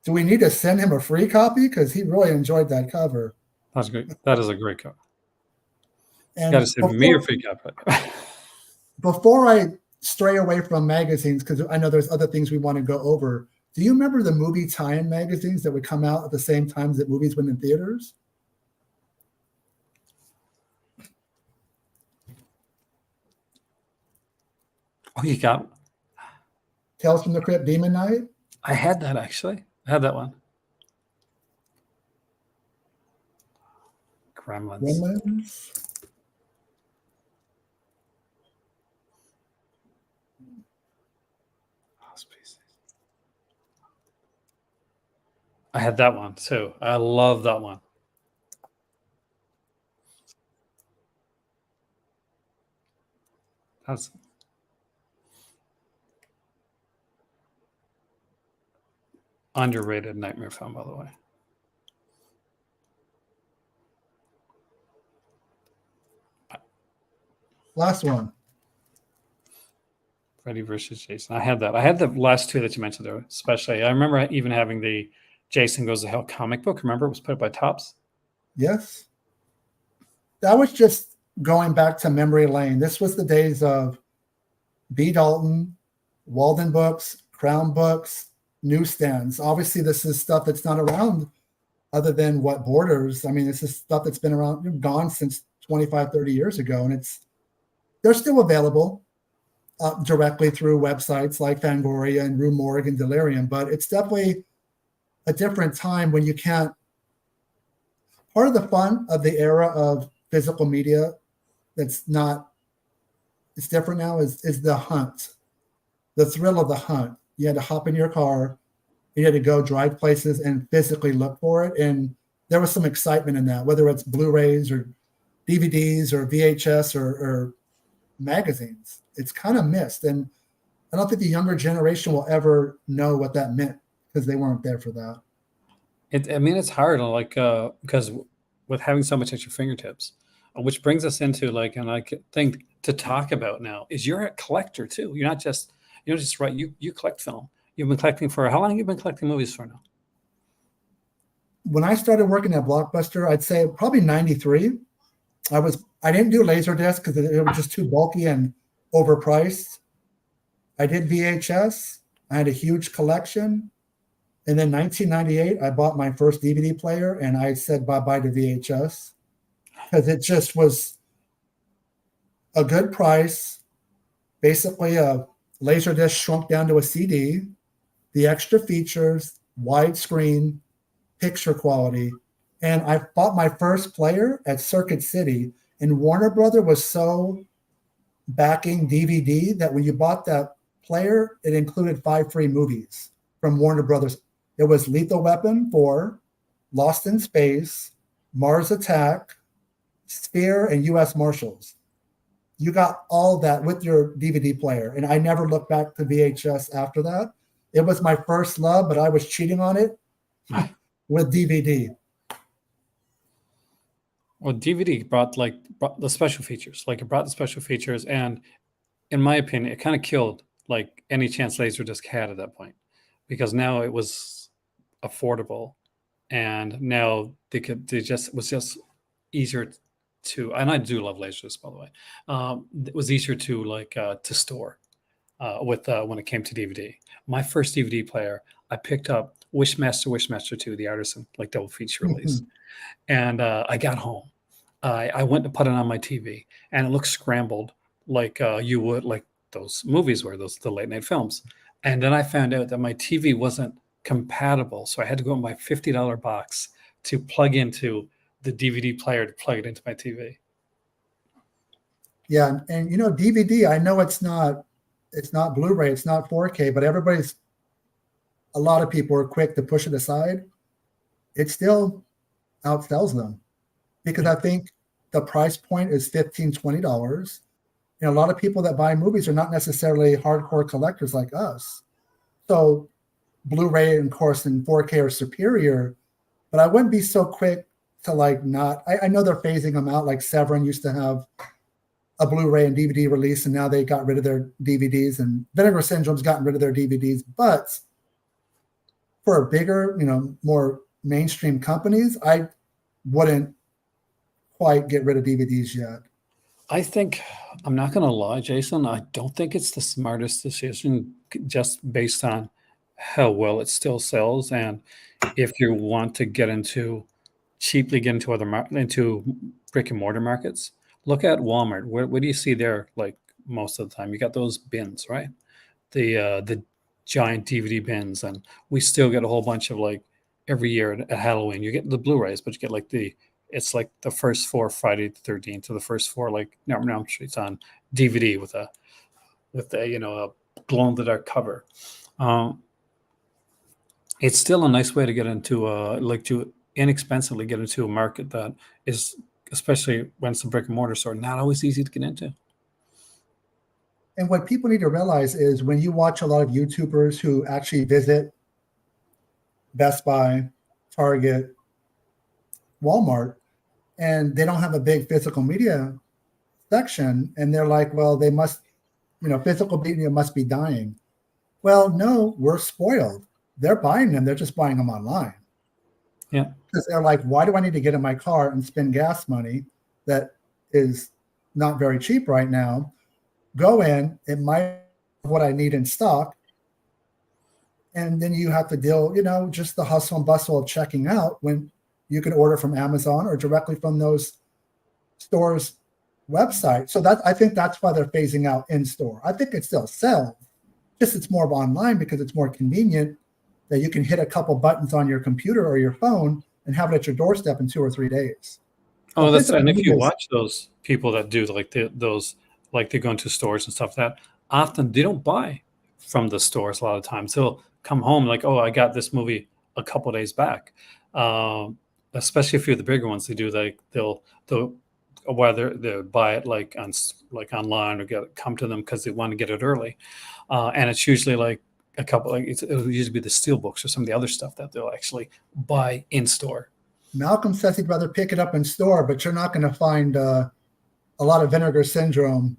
Do we need to send him a free copy? Because he really enjoyed that cover. That's great. That is a great cover. And you got to send me a free copy. Before I stray away from magazines, because I know there's other things we want to go over, do you remember the movie tie-in magazines that would come out at the same time that movies went in theaters? Oh, you got Tales from the Crypt, Demon Night? I had that, actually. I had that one. Gremlins. Gremlins. I had that one too. I love that one. That's underrated nightmare film, by the way. Last one. Freddy versus Jason. I had that. I had the last two that you mentioned there, especially. I remember even having the Jason Goes to Hell comic book. Remember, it was put up by Topps. Yes. That was just going back to memory lane. This was the days of B. Dalton, Walden Books, Crown Books, newsstands. Obviously, this is stuff that's not around other than what Borders. I mean, this is stuff that's been around, gone since 25, 30 years ago. And they're still available directly through websites like Fangoria and Rue Morgue and Delirium. But it's definitely a different time when you can't. Part of the fun of the era of physical media it's different now is the hunt, the thrill of the hunt. You had to hop in your car, you had to go drive places and physically look for it. And there was some excitement in that, whether it's Blu-rays or DVDs or VHS or magazines. It's kind of missed. And I don't think the younger generation will ever know what that meant because they weren't there for that. It's hard, like, because with having so much at your fingertips, which brings us into and I think to talk about now is you're a collector too. You're not just right. You collect film. You've been collecting for how long? You've been collecting movies for now? When I started working at Blockbuster, I'd say probably 93. I didn't do Laserdisc because it was just too bulky and overpriced. I did VHS. I had a huge collection. And then 1998, I bought my first DVD player and I said bye-bye to VHS because it just was a good price. Basically, a Laserdisc shrunk down to a CD, the extra features, widescreen, picture quality. And I bought my first player at Circuit City, and Warner Brother was so backing DVD that when you bought that player, it included 5 free movies from Warner Brothers. It was Lethal Weapon 4, Lost in Space, Mars Attack, Sphere, and U.S. Marshals. You got all that with your DVD player, and I never looked back to VHS after that. It was my first love, but I was cheating on it with DVD. Well, DVD brought the special features. It brought the special features, and in my opinion, it kind of killed any chance Laserdisc had at that point, because now it was affordable, and now it was just easier to. And I do love Laserdisc, by the way. It was easier to store with when it came to DVD. My first DVD player, I picked up Wishmaster 2, the Artisan, double feature release. And I got home. I went to put it on my TV, and it looked scrambled you would those movies were, the late night films. And then I found out that my TV wasn't compatible, so I had to go in my $50 box to plug into the DVD player to plug it into my TV. Yeah, and DVD. I know it's not Blu-ray, it's not 4K, but a lot of people are quick to push it aside. It still outsells them because I think the price point is $15, $20. And a lot of people that buy movies are not necessarily hardcore collectors like us. So Blu-ray, and of course, and 4K are superior, but I wouldn't be so quick to not. I know they're phasing them out. Like Severin used to have a Blu-ray and DVD release, and now they got rid of their DVDs, and Vinegar Syndrome's gotten rid of their DVDs. But for a bigger, more mainstream companies, I wouldn't quite get rid of DVDs yet. I think, I'm not going to lie, Jason, I don't think it's the smartest decision just based on how well it still sells. And if you want to cheaply get into brick and mortar markets, look at Walmart. What do you see there? Most of the time, you got those bins, right? The giant DVD bins, and we still get a whole bunch of every year at Halloween. You get the Blu-rays, but you get the it's like the first 4 Friday the 13th, or the first 4 like Nightmare on Elm Street's on DVD with a a glow in the dark cover. Um, it's still a nice way to get into to inexpensively get into a market that is, especially when it's a brick and mortar store, not always easy to get into. And what people need to realize is when you watch a lot of YouTubers who actually visit Best Buy, Target, Walmart, and they don't have a big physical media section, and they're like, well, they must, physical media must be dying. Well, no, we're spoiled. They're buying them. They're just buying them online. Yeah. Because they're like, why do I need to get in my car and spend gas money that is not very cheap right now? Go in, it might have what I need in stock. And then you have to deal, just the hustle and bustle of checking out when you can order from Amazon or directly from those stores' websites. So I think that's why they're phasing out in store. I think it still sells, just it's more of online because it's more convenient that you can hit a couple buttons on your computer or your phone and have it at your doorstep in 2 or 3 days. Oh, that's, and if you watch those people that do like those, like they go into stores and stuff, that often they don't buy from the stores. A lot of times they'll come home like, oh, I got this movie a couple days back. Especially if you're the bigger ones, they do they'll whether they buy it like online or come to them because they want to get it early, and it's usually like a couple. Like it'll usually be the steel books or some of the other stuff that they'll actually buy in store. Malcolm says he'd rather pick it up in store, but you're not going to find a lot of Vinegar Syndrome,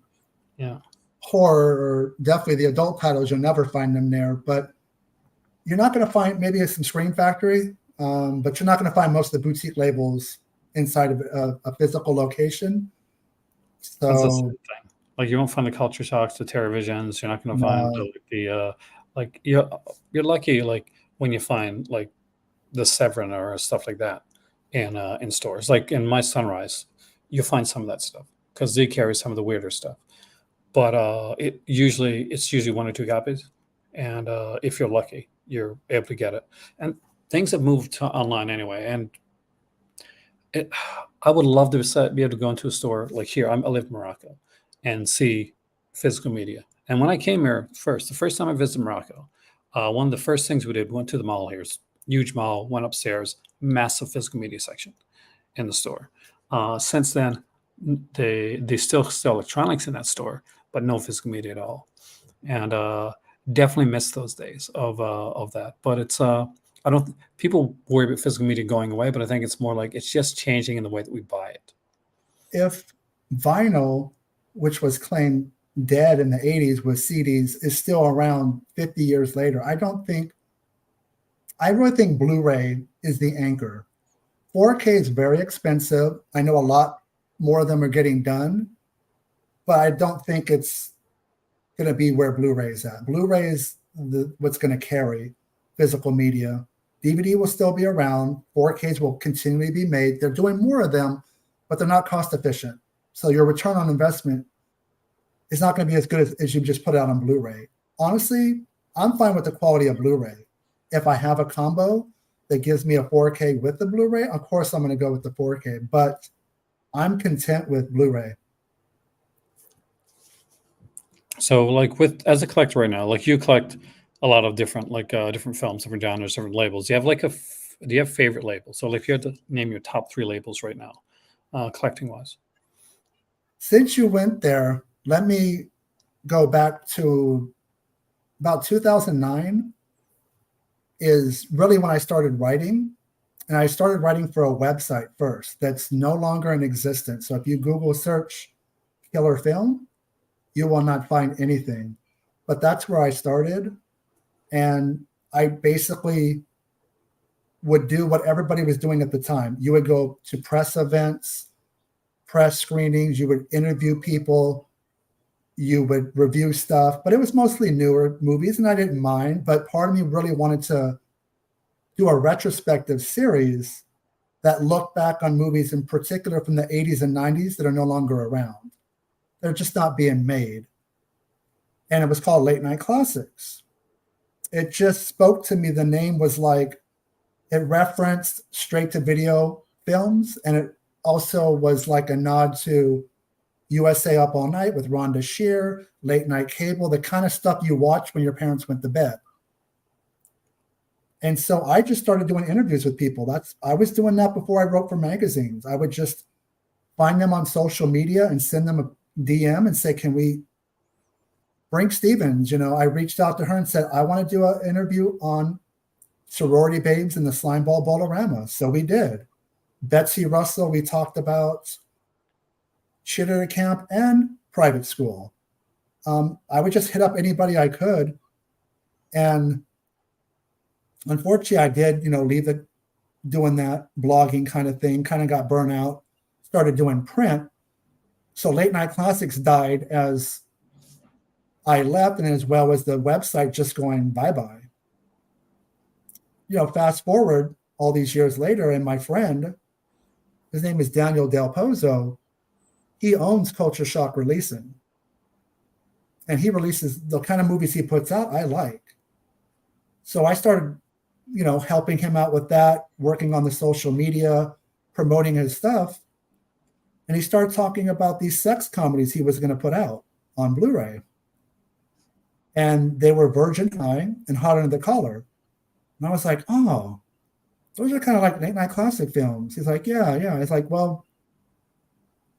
horror, or definitely the adult titles. You'll never find them there, but you're not going to find maybe some Scream Factory, but you're not going to find most of the boutique labels inside of a physical location. So that's the same thing. Like you won't find the Culture Shocks, the TerraVisions. You're not going to find the like you're lucky like when you find like the Severin or stuff like that in stores. Like in My Sunrise, you'll find some of that stuff because they carry some of the weirder stuff. But it's usually 1 or 2 copies, and if you're lucky, you're able to get it. And things have moved to online anyway. And I would love to be able to go into a store like here. I live in Morocco and see physical media. And when I came here the first time I visited Morocco, one of the first things we did, we went to the mall here. It's a huge mall, went upstairs, massive physical media section in the store. Since then, they still sell electronics in that store, but no physical media at all. And definitely miss those days of that. But it's people worry about physical media going away, but I think it's more like it's just changing in the way that we buy it. If vinyl, which was claimed dead in the 80s with CDs, is still around 50 years later, I really think Blu-ray is the anchor. 4K is very expensive. I know a lot more of them are getting done, but I don't think it's going to be where Blu-ray is at. Blu-ray is what's going to carry physical media. DVD will still be around. 4Ks will continually be made. They're doing more of them, but they're not cost efficient. So your return on investment is not going to be as good as you just put it out on Blu-ray. Honestly, I'm fine with the quality of Blu-ray. If I have a combo that gives me a 4K with the Blu-ray, of course I'm going to go with the 4K, but I'm content with Blu-ray. So like as a collector right now, like you collect a lot of different different films, different genres, different labels. Do you have favorite labels? So like if you had to name your top 3 labels right now, collecting wise. Since you went there, let me go back to about 2009 is really when I started writing. And I started writing for a website first that's no longer in existence. So if you Google search killer film, you will not find anything. But that's where I started. And I basically would do what everybody was doing at the time. You would go to press events, press screenings, you would interview people, you would review stuff, but it was mostly newer movies and I didn't mind, but part of me really wanted to do a retrospective series that looked back on movies in particular from the 80s and 90s that are no longer around. They're just not being made. And it was called Late Night Classics. It just spoke to me. The name was like, it referenced straight to video films and it also was like a nod to USA Up All Night with Rhonda Shear, late night cable, the kind of stuff you watch when your parents went to bed. And so I just started doing interviews with people. I was doing that before I wrote for magazines. I would just find them on social media and send them a DM and say, can we bring Stevens? I reached out to her and said, I want to do an interview on sorority babes in the Slimeball Bolorama. So we did. Betsy Russell, we talked about cheerleader camp and private school. I would just hit up anybody I could. And unfortunately, I did, leave doing that blogging kind of thing, kind of got burnt out, started doing print. So Late Night Classics died as I left, and as well as the website just going bye-bye. Fast forward all these years later, and my friend, his name is Daniel Del Pozo, he owns Culture Shock Releasing. And he releases the kind of movies he puts out I like. So I started, helping him out with that, working on the social media, promoting his stuff. And he started talking about these sex comedies he was going to put out on Blu-ray. And they were Virgin High and Hot Under the Collar. And I was like, oh, those are kind of like Late Night Classic films. He's like, yeah. It's like, well,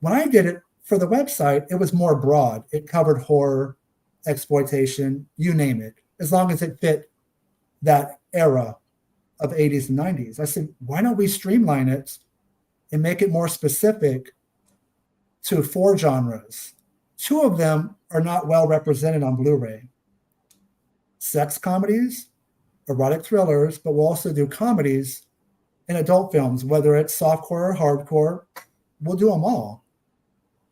when I did it for the website, it was more broad. It covered horror, exploitation, you name it, as long as it fit that era of 80s and 90s. I said, why don't we streamline it and make it more specific to 4 genres? 2 of them are not well represented on Blu-ray. Sex comedies, erotic thrillers, but we'll also do comedies and adult films, whether it's softcore or hardcore, we'll do them all.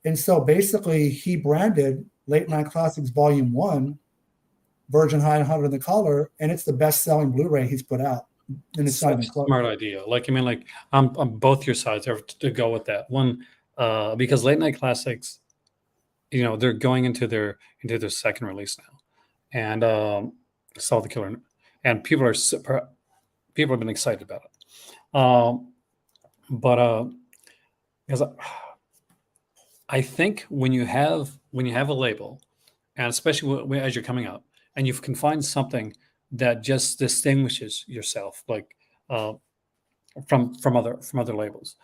And so basically he branded Late Night Classics Volume 1, Virgin High and Hot Under the Collar, and it's the best-selling Blu-ray he's put out. And it's not even close. Smart idea. I'm both your sides to go with that one, because Late Night Classics, they're going into their second release now, and Saw the Killer, and people have been excited about it. But because I think when you have a label, and especially as you're coming up, and you can find something that just distinguishes yourself, like from other labels,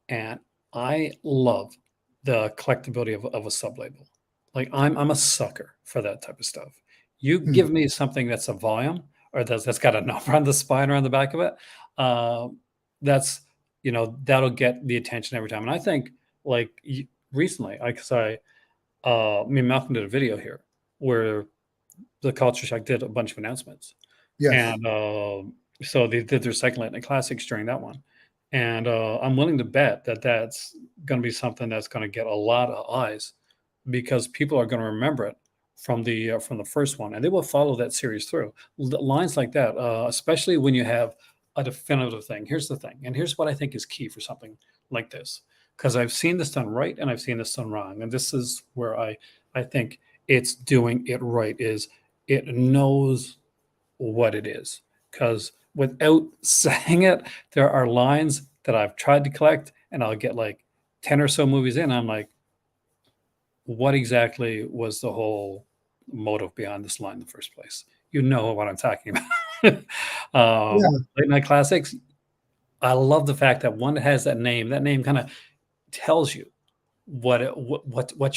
and I love the collectability of a sub label. Like I'm a sucker for that type of stuff. You give me something that's a volume or that's got a number on the spine or on the back of it. That's that'll get the attention every time. And I think recently, me and Malcolm did a video here where the Culture Shock did a bunch of announcements. Yes. And so they did their second Late Night Classics during that one. And I'm willing to bet that that's going to be something that's going to get a lot of eyes because people are going to remember it from the first one, and they will follow that series through. Lines like that, especially when you have a definitive thing. Here's the thing, and here's what I think is key for something like this, because I've seen this done right and I've seen this done wrong, and this is where I think it's doing it right. Is it knows what it is, because without saying it, there are lines that I've tried to collect, and I'll get like 10 or so movies in. I'm like, what exactly was the whole motive behind this line in the first place? You know what I'm talking about. Late Night Classics. I love the fact that one has that name. That name kind of tells you what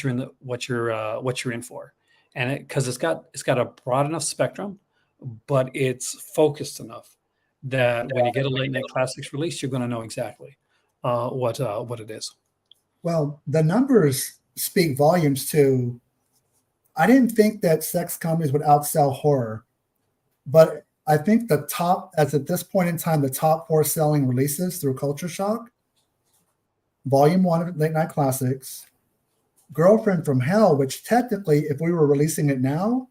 you're in for, and because it's got a broad enough spectrum, but it's focused enough that when you get a Late Night Classics release, you're going to know exactly what it is. Well, the numbers speak volumes to. I didn't think that sex comedies would outsell horror, but I think at this point in time, the top 4 selling releases through Culture Shock: Volume 1 of Late Night Classics, Girlfriend from Hell, which technically, if we were releasing it now,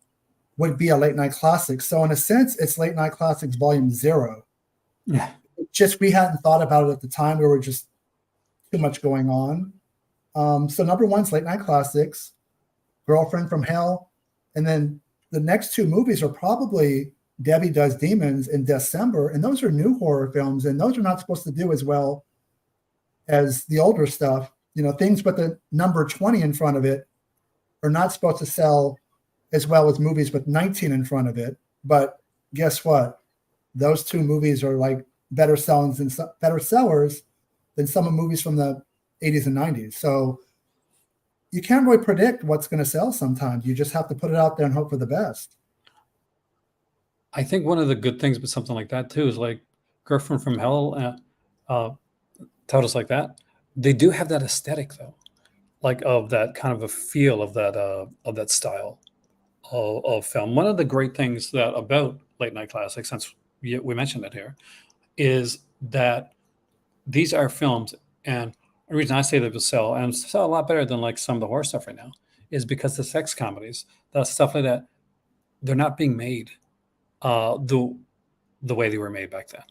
would be a Late Night Classic. So in a sense, it's Late Night Classics Volume 0. Yeah. Just we hadn't thought about it at the time. We were just too much going on. So number 1's Late Night Classics, Girlfriend from Hell, and then the next 2 movies are probably Debbie Does Demons in December, and those are new horror films, and those are not supposed to do as well as the older stuff. Things with the number 20 in front of it are not supposed to sell as well as movies with 19 in front of it. But guess what? Those two movies are like better sellers than some of the movies from the 80s and 90s. So you can't really predict what's going to sell sometimes. You just have to put it out there and hope for the best. I think one of the good things with something like that too is like Girlfriend from Hell, titles like that. They do have that aesthetic though, like of that kind of a feel of that style of film. One of the great things that about late night classics, since we mentioned it here, is that these are films, and the reason I say they will sell and sell a lot better than like some of the horror stuff right now is because the sex comedies, that stuff like that, they're not being made the way they were made back then.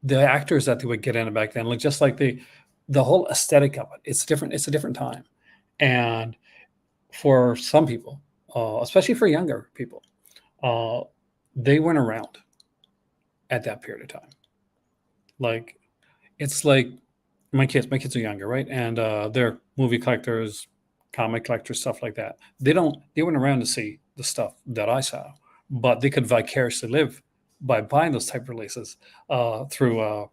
The actors that they would get in back then, like just like the whole aesthetic of it, it's different. It's a different time, and for some people, especially for younger people, they weren't around at that period of time. Like it's like my kids are younger, right? And they're movie collectors, comic collectors, stuff like that. They weren't around to see the stuff that I saw, but they could vicariously live by buying those type releases through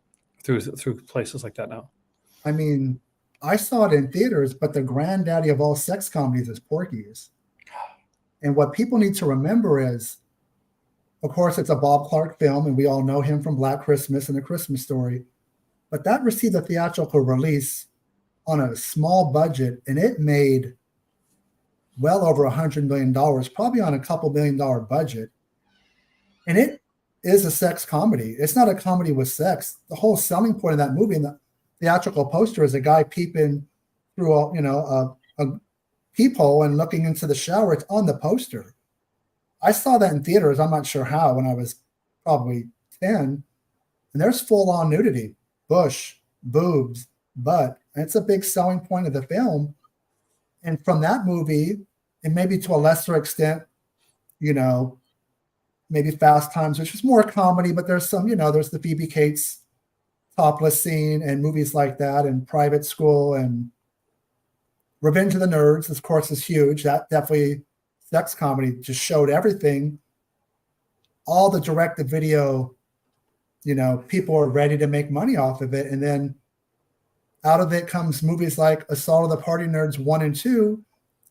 places like that now. I mean, I saw it in theaters, but the granddaddy of all sex comedies is Porky's. And what people need to remember is, of course, it's a Bob Clark film, and we all know him from Black Christmas and A Christmas Story. But that received a theatrical release on a small budget, and it made well over $100 million, probably on a couple $1 million budget. And it is a sex comedy. It's not a comedy with sex. The whole selling point of that movie and the theatrical poster is a guy peeping through a peephole and looking into the shower. It's on the poster. I saw that in theaters. I'm not sure how, when I was probably 10. And there's full-on nudity, bush, boobs, butt. And it's a big selling point of the film. And from that movie, and maybe to a lesser extent, maybe Fast Times, which is more comedy, but there's some, there's the Phoebe Cates topless scene and movies like that, and Private School and Revenge of the Nerds, of course, is huge. That definitely, sex comedy just showed everything. All the direct-to-video, people are ready to make money off of it. And then out of it comes movies like Assault of the Party Nerds 1 and 2,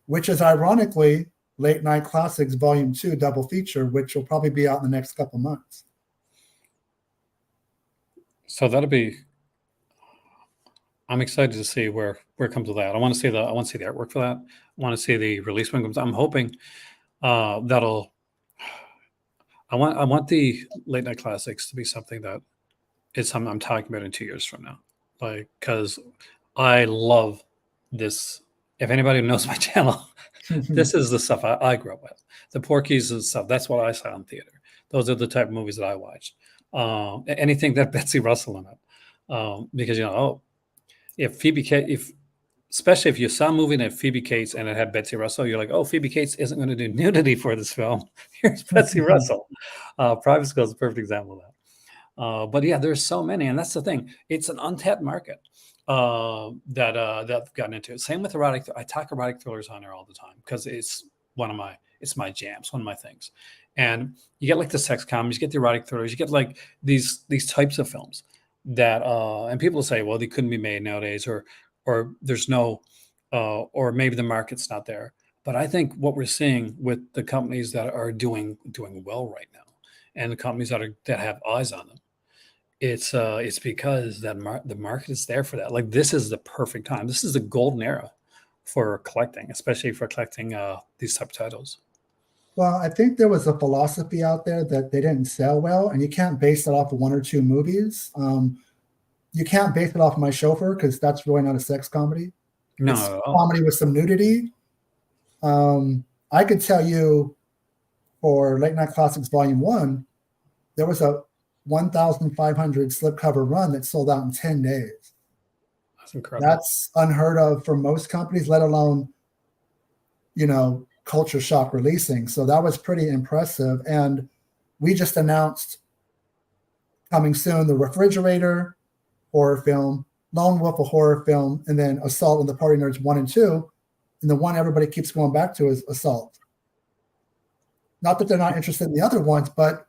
which is ironically Late Night Classics Volume 2 double feature, which will probably be out in the next couple months. So I'm excited to see where it comes with that. I want to see the artwork for that. I want to see the release when it comes. I'm hoping I want the Late Night Classics to be something that it's something I'm talking about in 2 years from now. Like, because I love this. If anybody knows my channel, this is the stuff I grew up with. The Porky's and stuff. That's what I saw in theater. Those are the type of movies that I watched. Anything that Betsy Russell in it, because if Phoebe Cates, especially if you saw a movie and it had Phoebe Cates and it had Betsy Russell, you're like, oh, Phoebe Cates isn't going to do nudity for this film. Here's Betsy Russell. Private School is a perfect example of that. But yeah, there's so many, and that's the thing. It's an untapped market that I've gotten into. Same with erotic. I talk erotic thrillers on there all the time because it's my jams, one of my things. And you get like the sex comedies, you get the erotic thrillers, you get like these types of films that and people say, well, they couldn't be made nowadays, or there's no or maybe the market's not there. But I think what we're seeing with the companies that are doing well right now, and the companies that have eyes on them, it's because that the market is there for that. Like, this is the perfect time. This is the golden era for collecting, especially for collecting these type of titles. Well, I think there was a philosophy out there that they didn't sell well, and you can't base it off of 1 or 2 movies. You can't base it off My Chauffeur because that's really not a sex comedy. No, it's a comedy with some nudity. I could tell you for Late Night Classics Volume 1, there was a 1,500 slipcover run that sold out in 10 days. That's incredible. That's unheard of for most companies, let alone, culture shock releasing. So that was pretty impressive. And we just announced coming soon the Refrigerator horror film, Lone Wolf, a horror film, and then Assault and the Party Nerds 1 and 2. And the one everybody keeps going back to is Assault. Not that they're not interested in the other ones, but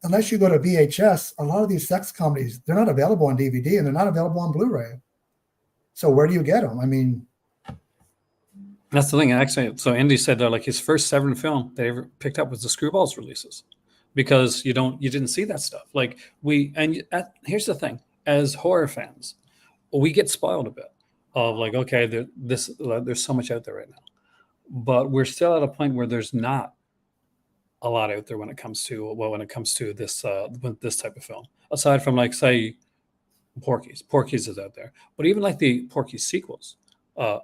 unless you go to VHS, a lot of these sex comedies, they're not available on DVD and they're not available on Blu-ray. So where do you get them? I mean, that's the thing. Actually, so Andy said like his first Severin film they ever picked up was the Screwballs releases, because you didn't see that stuff. Like here's the thing: as horror fans, we get spoiled a bit of like, okay, there's so much out there right now, but we're still at a point where there's not a lot out there when it comes to this type of film. Aside from like say Porky's is out there, but even like the Porky's sequels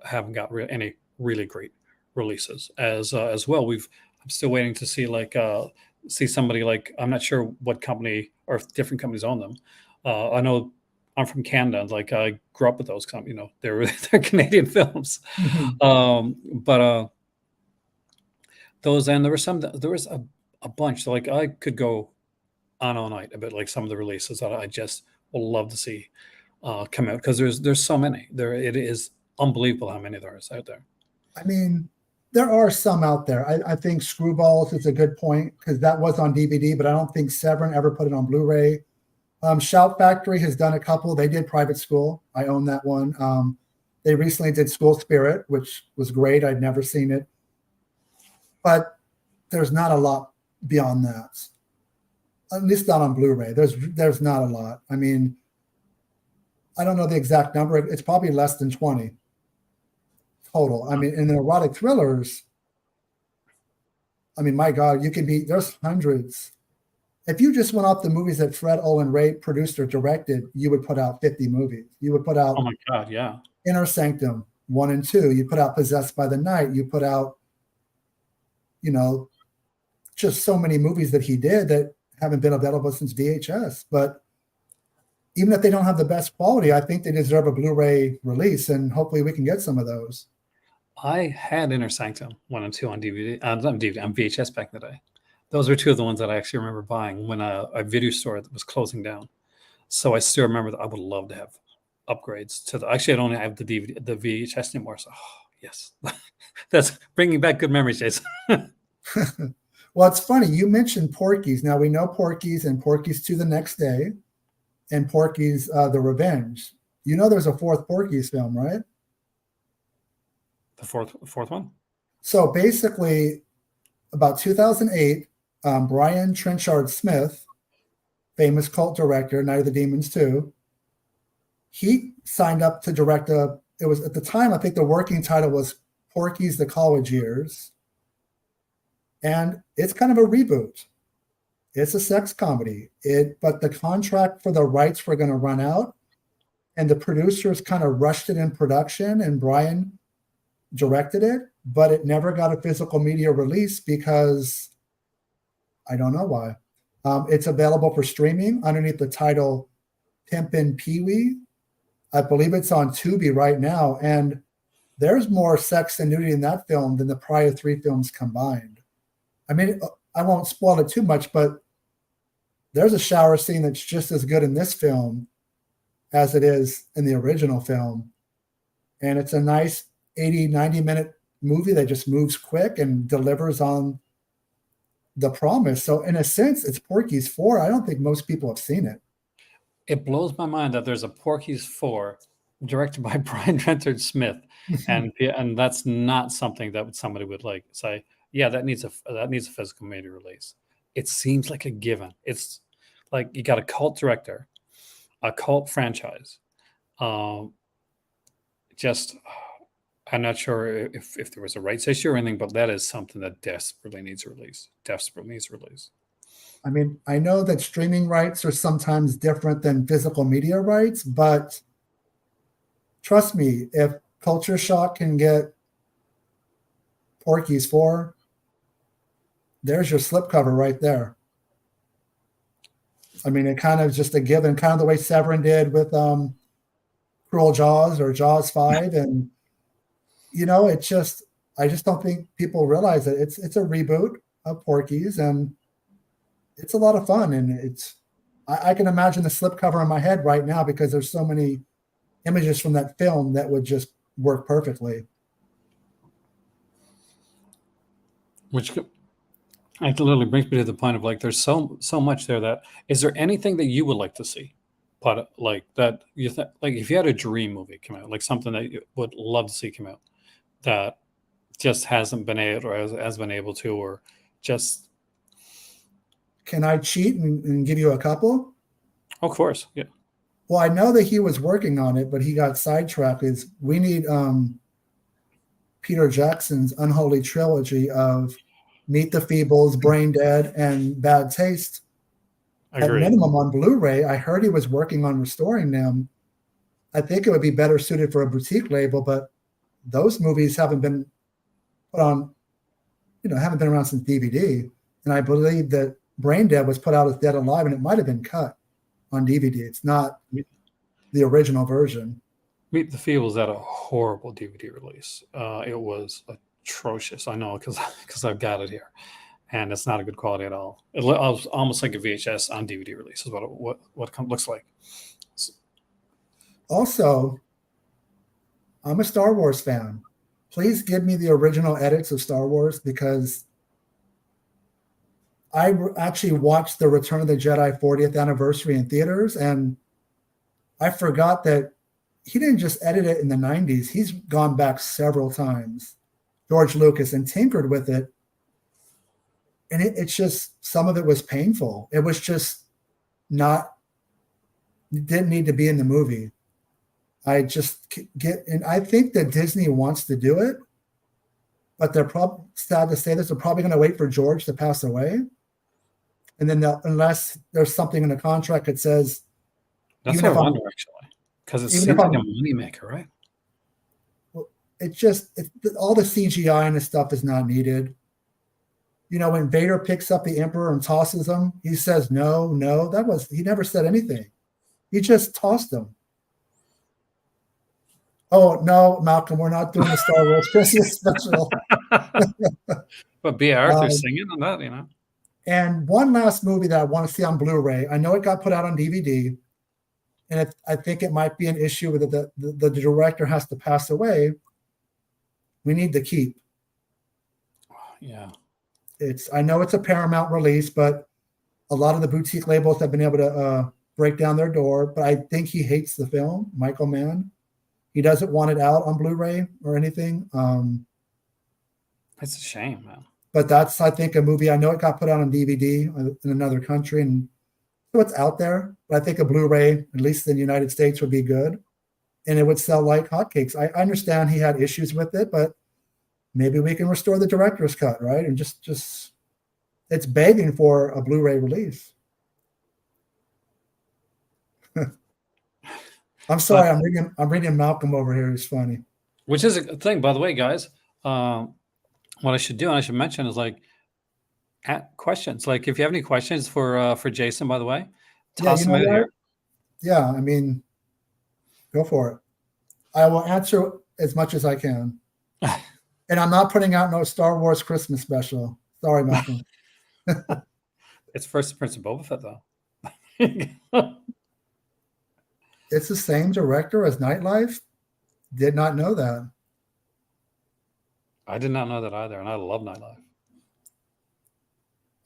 haven't got any really great releases as well. I'm still waiting to see somebody like, I'm not sure what company or if different companies own them. I know I'm from Canada, like I grew up with those companies, they're Canadian films. But those, and there was a bunch. So like I could go on all night about like some of the releases that I just will love to see come out, because there's so many. It is unbelievable how many there is out there. I mean, there are some out there. I think Screwballs is a good point, because that was on DVD, but I don't think Severin ever put it on Blu-ray. Shout Factory has done a couple. They did Private School. I own that one. They recently did School Spirit, which was great. I'd never seen it. But there's not a lot beyond that. At least not on Blu-ray. There's not a lot. I mean, I don't know the exact number. It's probably less than 20 total. I mean, in the erotic thrillers, I mean, my God, there's hundreds. If you just went off the movies that Fred Olen Ray produced or directed, you would put out 50 movies. You would put out, oh my God, yeah, Inner Sanctum 1 and 2. You put out Possessed by the Night. You put out, just so many movies that he did that haven't been available since VHS. But even if they don't have the best quality, I think they deserve a Blu-ray release, and hopefully we can get some of those. I had Inner Sanctum 1 and 2 on DVD, on VHS back in the day. Those were two of the ones that I actually remember buying when a video store that was closing down. So I still remember that I would love to have upgrades to actually I don't have the DVD, the VHS anymore. So yes, that's bringing back good memories, Jason. Well, it's funny. You mentioned Porky's. Now we know Porky's and Porky's 2 the Next Day and Porky's The Revenge. There's a fourth Porky's film, right? The fourth one? So basically, about 2008, Brian Trenchard Smith, famous cult director, Night of the Demons 2, he signed up to direct it was at the time, I think the working title was Porky's The College Years. And it's kind of a reboot. It's a sex comedy. But the contract for the rights were going to run out, and the producers kind of rushed it in production, and Brian directed it, but it never got a physical media release because I don't know why. It's available for streaming underneath the title Pimpin' Pee-wee. I believe it's on Tubi right now, and there's more sex and nudity in that film than the prior 3 films combined. I mean, I won't spoil it too much, but there's a shower scene that's just as good in this film as it is in the original film. And it's a nice 80, 90-minute movie that just moves quick and delivers on the promise. So in a sense, it's Porky's 4. I don't think most people have seen it. It blows my mind that there's a Porky's 4 directed by Brian Trenchard Smith. and that's not something that somebody would like say, yeah, that needs a physical media release. It seems like a given. It's like you got a cult director, a cult franchise. I'm not sure if there was a rights issue or anything, but that is something that desperately needs a release. I mean, I know that streaming rights are sometimes different than physical media rights, but trust me, if Culture Shock can get Porky's 4, there's your slipcover right there. I mean, it kind of just a given, kind of the way Severin did with Cruel Jaws or Jaws 5. And, I just don't think people realize that it's a reboot of Porky's, and it's a lot of fun. And I can imagine the slipcover in my head right now because there's so many images from that film that would just work perfectly. Which literally brings me to the point of like, there's so much there. That is there anything that you would like to see, but like that you think, like if you had a dream movie come out, like something that you would love to see come out that just hasn't been able or has been able to, or just. Can I cheat and give you a couple? Of course, yeah. Well, I know that he was working on it, but he got sidetracked. We need Peter Jackson's unholy trilogy of Meet the Feebles, Brain Dead, and Bad Taste. At minimum on Blu-ray. I heard he was working on restoring them. I think it would be better suited for a boutique label, but those movies haven't been put on, haven't been around since DVD. And I believe that Brain Dead was put out as Dead Alive, and it might have been cut on DVD. It's not the original version. Meet the Feebles had a horrible DVD release. It was atrocious. I know because I've got it here, and it's not a good quality at all. It was almost like a VHS on DVD release is what it looks like. Also, I'm a Star Wars fan. Please give me the original edits of Star Wars, because I actually watched the Return of the Jedi 40th anniversary in theaters, and I forgot that he didn't just edit it in the 90s. He's gone back several times, George Lucas, and tinkered with it. And it's just, some of it was painful. It was just didn't need to be in the movie. I think that Disney wants to do it, but they're probably, sad to say this, they're probably going to wait for George to pass away. And then unless there's something in the contract that says, that's what I wonder, actually, because it seems like a moneymaker, right? Well, all the CGI and the stuff is not needed. When Vader picks up the Emperor and tosses him, he says, no, he never said anything. He just tossed him. Oh, no, Malcolm, we're not doing the Star Wars Christmas special. But B. Arthur's singing on that, And one last movie that I want to see on Blu-ray. I know it got put out on DVD, and I think it might be an issue with the director has to pass away. We need The Keep. Yeah. I know it's a Paramount release, but a lot of the boutique labels have been able to break down their door. But I think he hates the film, Michael Mann. He doesn't want it out on Blu-ray or anything. It's a shame, man. But that's, I think, a movie. I know it got put out on DVD in another country, and so it's out there. But I think a Blu-ray, at least in the United States, would be good, and it would sell like hotcakes. I understand he had issues with it, but maybe we can restore the director's cut, right? And just it's begging for a Blu-ray release. I'm sorry, I'm reading Malcolm over here. He's funny. Which is a thing, by the way, guys. What I should do, and I should mention, is like questions. Like if you have any questions for Jason, by the way, toss them in here. Yeah, I mean, go for it. I will answer as much as I can. And I'm not putting out no Star Wars Christmas special. Sorry, Malcolm. It's first Prince of Boba Fett, though. It's the same director as Nightlife? Did not know that. I did not know that either, and I love Nightlife.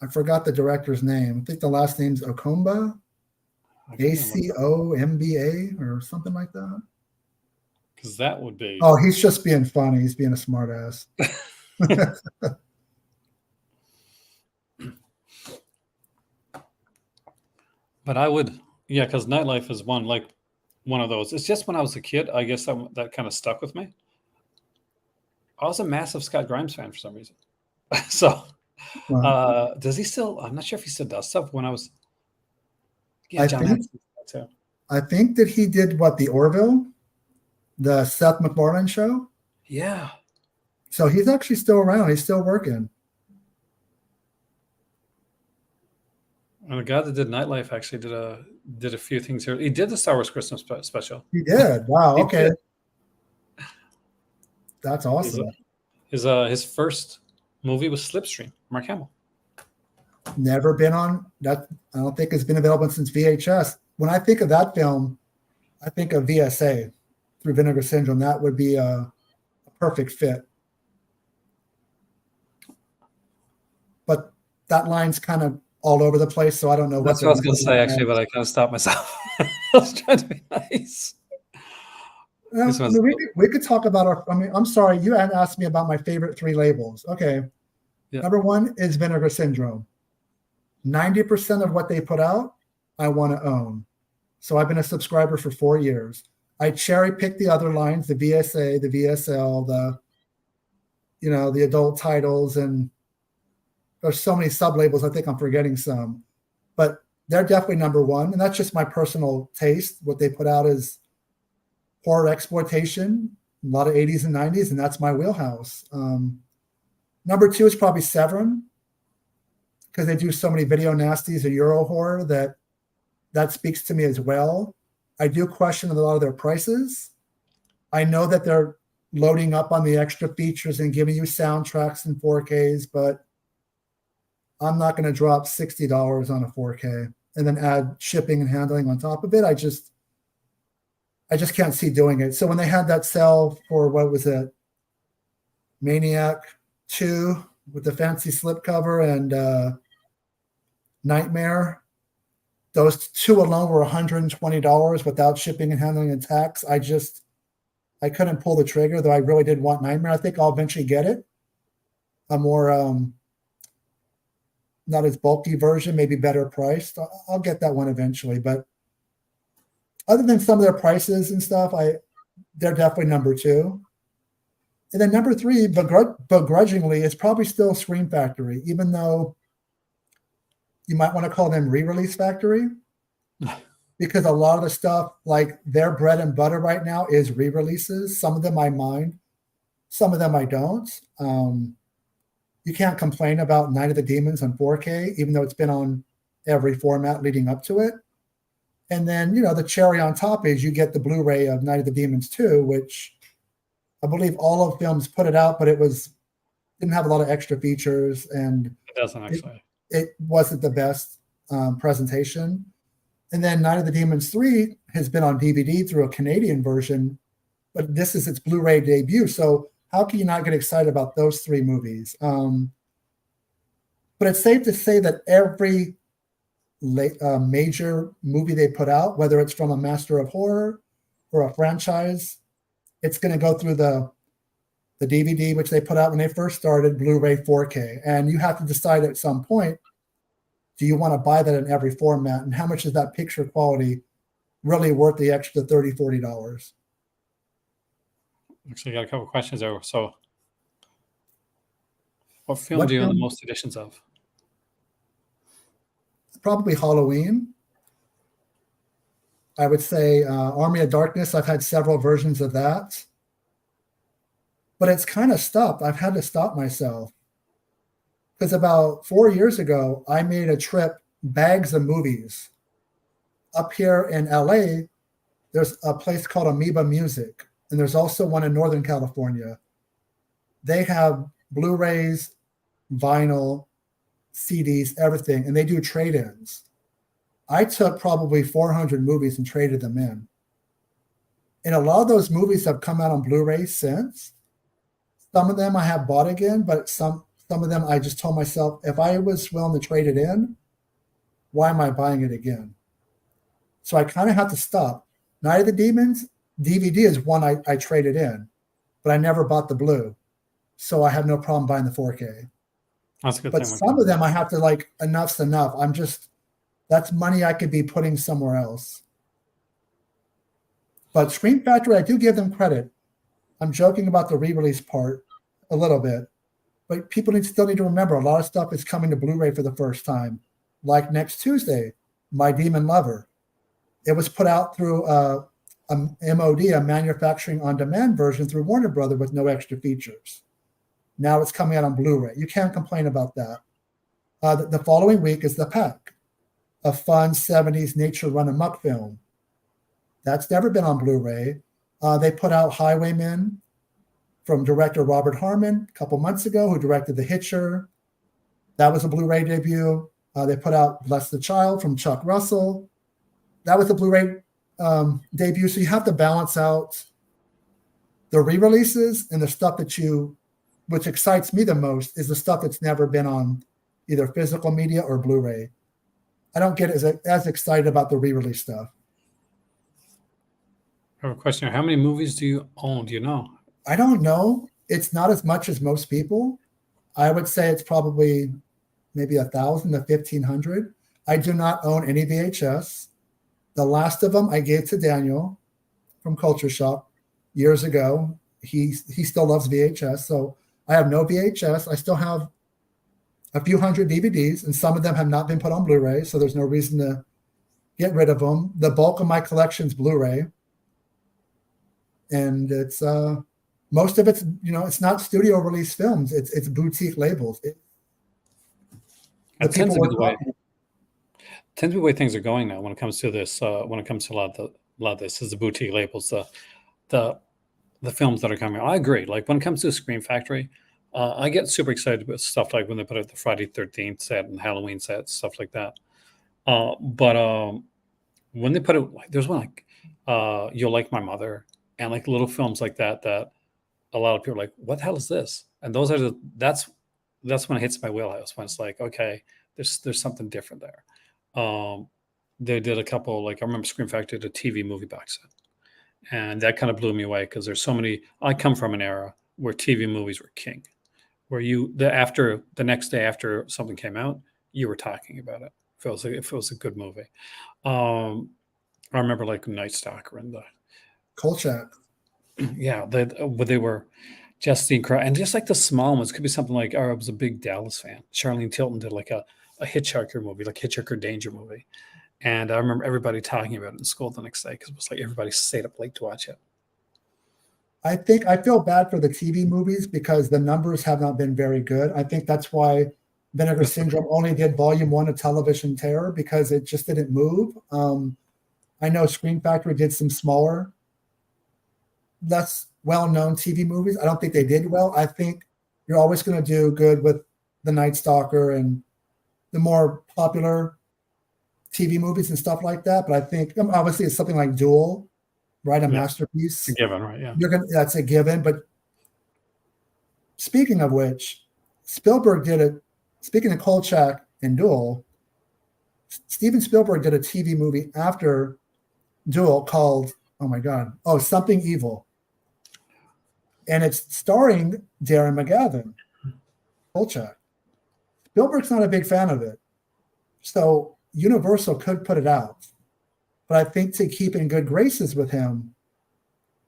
I forgot the director's name. I think the last name's Okomba, Akomba, or something like that. Because that would be. Oh, he's just being funny. He's being a smart ass. But I would, because Nightlife is one of those. It's just when I was a kid, I guess that kind of stuck with me. I was a massive Scott Grimes fan for some reason. So, wow. Does he still? I'm not sure if he still does stuff. When I was, I think that he did the Orville, the Seth MacFarlane show. Yeah. So he's actually still around. He's still working. And the guy that did Nightlife actually did a few things here. He did the Star Wars Christmas special. He did. Wow. Okay. That's awesome. His first movie was Slipstream, Mark Hamill. Never been on that. I don't think it's been available since VHS. When I think of that film, I think of VSA through Vinegar Syndrome. That would be a perfect fit. But that line's kind of all over the place, so I don't know That's what I was going to say, actually, but I kind of stopped myself. I was trying to be nice. We could talk about our. I mean, I'm sorry, you hadn't asked me about my favorite 3 labels. Okay, yeah. Number 1 is Vinegar Syndrome. 90% of what they put out, I want to own. So I've been a subscriber for 4 years. I cherry pick the other lines, the VSA, the VSL, the adult titles, and there's so many sub labels. I think I'm forgetting some, but they're definitely number 1. And that's just my personal taste. What they put out is horror exploitation, a lot of 80s and 90s, and that's my wheelhouse. Number 2 is probably Severin, because they do so many video nasties and Euro horror that speaks to me as well. I do question a lot of their prices. I know that they're loading up on the extra features and giving you soundtracks in 4Ks, but I'm not going to drop $60 on a 4K and then add shipping and handling on top of it. I just can't see doing it. So when they had that sale for, what was it, Maniac 2 with the fancy slipcover and Nightmare, those 2 alone were $120 without shipping and handling and tax. I couldn't pull the trigger, though I really did want Nightmare. I think I'll eventually get it. A more not as bulky version, maybe better priced. I'll get that one eventually. But other than some of their prices and stuff, they're definitely number 2. And then number 3, begrudgingly, is probably still Scream Factory, even though you might want to call them re-release factory, because a lot of the stuff, like their bread and butter right now, is re-releases. Some of them I mind, some of them I don't. You can't complain about Night of the Demons on 4K, even though it's been on every format leading up to it. And then, the cherry on top is you get the Blu-ray of Night of the Demons 2, which I believe all of films put it out, but didn't have a lot of extra features, and it doesn't actually. It wasn't the best presentation. And then Night of the Demons 3 has been on DVD through a Canadian version, but this is its Blu-ray debut. So how can you not get excited about those 3 movies? But it's safe to say that every major movie they put out, whether it's from a master of horror or a franchise, it's going to go through the DVD, which they put out when they first started, Blu-ray 4K. And you have to decide at some point, do you want to buy that in every format? And how much is that picture quality really worth the extra $30, $40? Actually, I got a couple of questions there. So what film do you own the most editions of? Probably Halloween. I would say Army of Darkness. I've had several versions of that. But it's kind of stopped. I've had to stop myself. Because about 4 years ago, I made a trip, bags of movies. Up here in LA, there's a place called Amoeba Music. And there's also one in Northern California. They have Blu-rays, vinyl, CDs, everything. And they do trade-ins. I took probably 400 movies and traded them in. And a lot of those movies have come out on Blu-ray since. Some of them I have bought again, but some of them I just told myself, if I was willing to trade it in, why am I buying it again? So I kind of have to stop. Night of the Demons DVD is one I traded in, but I never bought the blue. So I have no problem buying the 4K. That's a good but thing. Some of them I have to enough's enough. That's money I could be putting somewhere else. But Scream Factory, I do give them credit. I'm joking about the re-release part a little bit, but people still need to remember a lot of stuff is coming to Blu-ray for the first time. Like next Tuesday, My Demon Lover. It was put out through a MOD, a manufacturing on demand version through Warner Brothers with no extra features. Now it's coming out on Blu-ray. You can't complain about that. The following week is The Pack, a fun 70s nature run amok film. That's never been on Blu-ray. They put out Highwaymen from director Robert Harmon a couple months ago, who directed The Hitcher. That was a Blu-ray debut. They put out Bless the Child from Chuck Russell. That was the Blu-ray debut. So you have to balance out the re-releases and the stuff which excites me the most is the stuff that's never been on either physical media or Blu-ray. I don't get as excited about the re-release stuff. I have a question. How many movies do you own? Do you know? I don't know. It's not as much as most people. I would say it's probably maybe 1,000 to 1,500. I do not own any VHS. The last of them I gave to Daniel from Culture Shop years ago. He still loves VHS, so I have no VHS. I still have a few hundred DVDs, and some of them have not been put on Blu-ray, so there's no reason to get rid of them. The bulk of my collection's Blu-ray, and it's most of it's it's not studio release films. It's boutique labels. It tends to be the way things are going now when it comes to this. When it comes to a lot of this is the boutique labels. The films that are coming. I agree. Like when it comes to Scream Factory, I get super excited about stuff like when they put out the Friday 13th set and Halloween set, stuff like that. But when they put out, like, there's one like You'll Like My Mother, and like little films like that a lot of people are like, what the hell is this? And those are that's when it hits my wheelhouse, when it's like, okay, there's something different there. They did a couple, like I remember Scream Factory did a TV movie box set. And that kind of blew me away because there's so many. I come from an era where TV movies were king, where the next day after something came out, you were talking about it. If it was a good movie. I remember like Night Stalker and the Kolchak. Yeah, they were Justine Crow, and just like the small ones, could be something like, I was a big Dallas fan. Charlene Tilton did like a Hitchhiker movie, like Hitchhiker Danger movie. And I remember everybody talking about it in school the next day because it was like everybody stayed up late to watch it. I think I feel bad for the TV movies because the numbers have not been very good. I think that's why Vinegar Syndrome only did volume 1 of Television Terror, because it just didn't move. I know Scream Factory did some smaller, less well-known TV movies. I don't think they did well. I think you're always going to do good with The Night Stalker and the more popular TV movies and stuff like that. But I think obviously it's something like Duel, right? A masterpiece. It's a given, right? Yeah. That's a given. But speaking of which, Spielberg did it. Speaking of Kolchak and Duel, Steven Spielberg did a TV movie after Duel called, Something Evil. And it's starring Darren McGavin, Kolchak. Spielberg's not a big fan of it. So Universal could put it out. But I think to keep in good graces with him,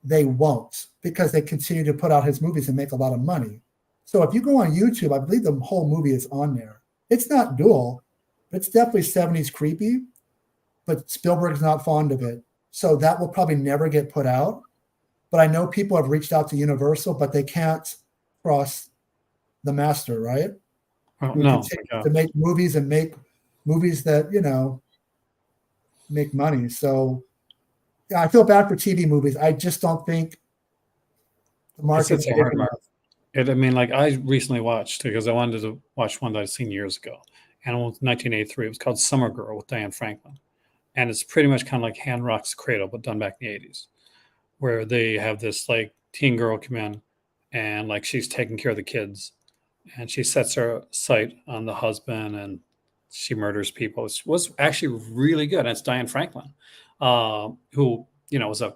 they won't, because they continue to put out his movies and make a lot of money. So if you go on YouTube, I believe the whole movie is on there. It's not Duel, but it's definitely 70s creepy, but Spielberg's not fond of it. So that will probably never get put out. But I know people have reached out to Universal, but they can't cross the master, right? Oh, no. To make movies and make movies that, make money. So yeah, I feel bad for TV movies. I just don't think the market's big enough. I recently watched, because I wanted to watch one that I'd seen years ago, and it was 1983. It was called Summer Girl with Diane Franklin. And it's pretty much kind of like Hand Rock's Cradle, but done back in the 80s, where they have this like teen girl come in and like she's taking care of the kids, and she sets her sight on the husband and she murders people. It was actually really good. And it's Diane Franklin, who, was a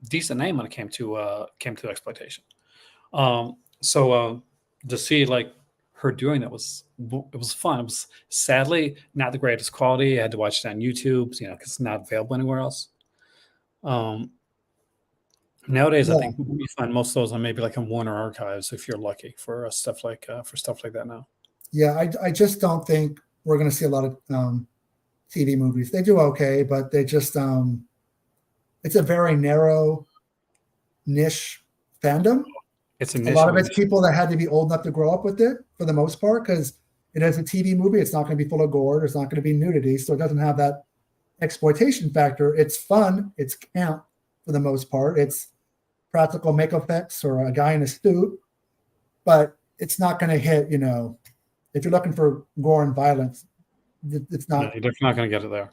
decent name when it came to exploitation. So to see like her doing that was fun. It was sadly not the greatest quality. I had to watch it on YouTube, because it's not available anywhere else. Nowadays, I think you find most of those on maybe like on Warner Archives if you're lucky for stuff like that now. Yeah, I just don't think we're going to see a lot of TV movies. They do okay, but they just it's a very narrow niche fandom. It's a lot of it's people that had to be old enough to grow up with it for the most part, because it is a TV movie. It's not going to be full of gore. It's not going to be nudity, so it doesn't have that exploitation factor. It's fun. It's camp for the most part. It's practical make effects or a guy in a suit, but it's not going to hit, if you're looking for gore and violence, It's No, not. you're definitely not going to get it there.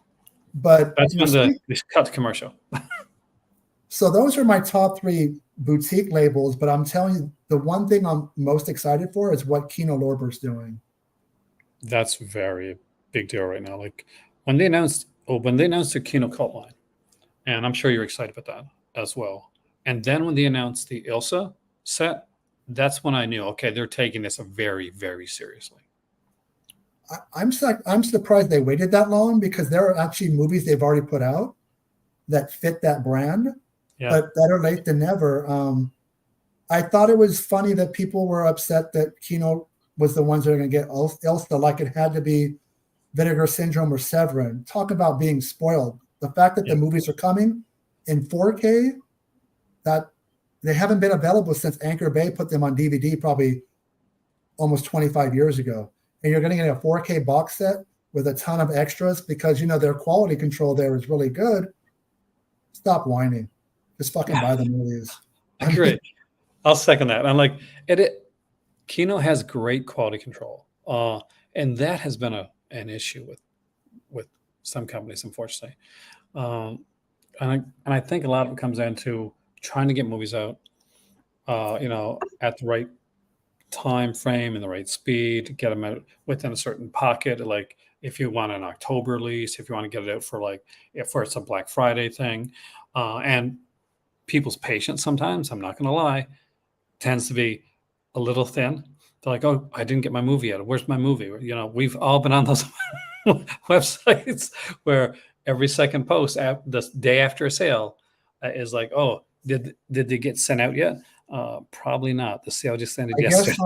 But That's when they cut the commercial. so those are my top 3 boutique labels. But I'm telling you, the one thing I'm most excited for is what Kino Lorber's doing. That's very big deal right now. Like when they announced the Kino Cult line, and I'm sure you're excited about that as well. And then when they announced the Ilsa set, that's when I knew, okay, they're taking this very, very seriously. I'm surprised they waited that long, because there are actually movies they've already put out that fit that brand. Yeah. But better late than never. I thought it was funny that people were upset that Kino was the ones that are going to get Ilsa, like it had to be Vinegar Syndrome or Severin. Talk about being spoiled. The fact that the movies are coming in 4K, that they haven't been available since Anchor Bay put them on DVD probably almost 25 years ago. And you're going to get a 4K box set with a ton of extras because, their quality control there is really good. Stop whining. Just fucking buy the movies. I agree. I'll second that. I'm like, Kino has great quality control. And that has been an issue with some companies, unfortunately. And I think a lot of it comes down to trying to get movies out, at the right time frame and the right speed, get them out within a certain pocket. Like if you want an October release, if you want to get it out for it's a Black Friday thing, and people's patience sometimes, I'm not going to lie, tends to be a little thin. They're like, oh, I didn't get my movie yet. Where's my movie? We've all been on those websites where every second post the day after a sale is like, oh, did they get sent out yet? Probably not. The sale just ended yesterday.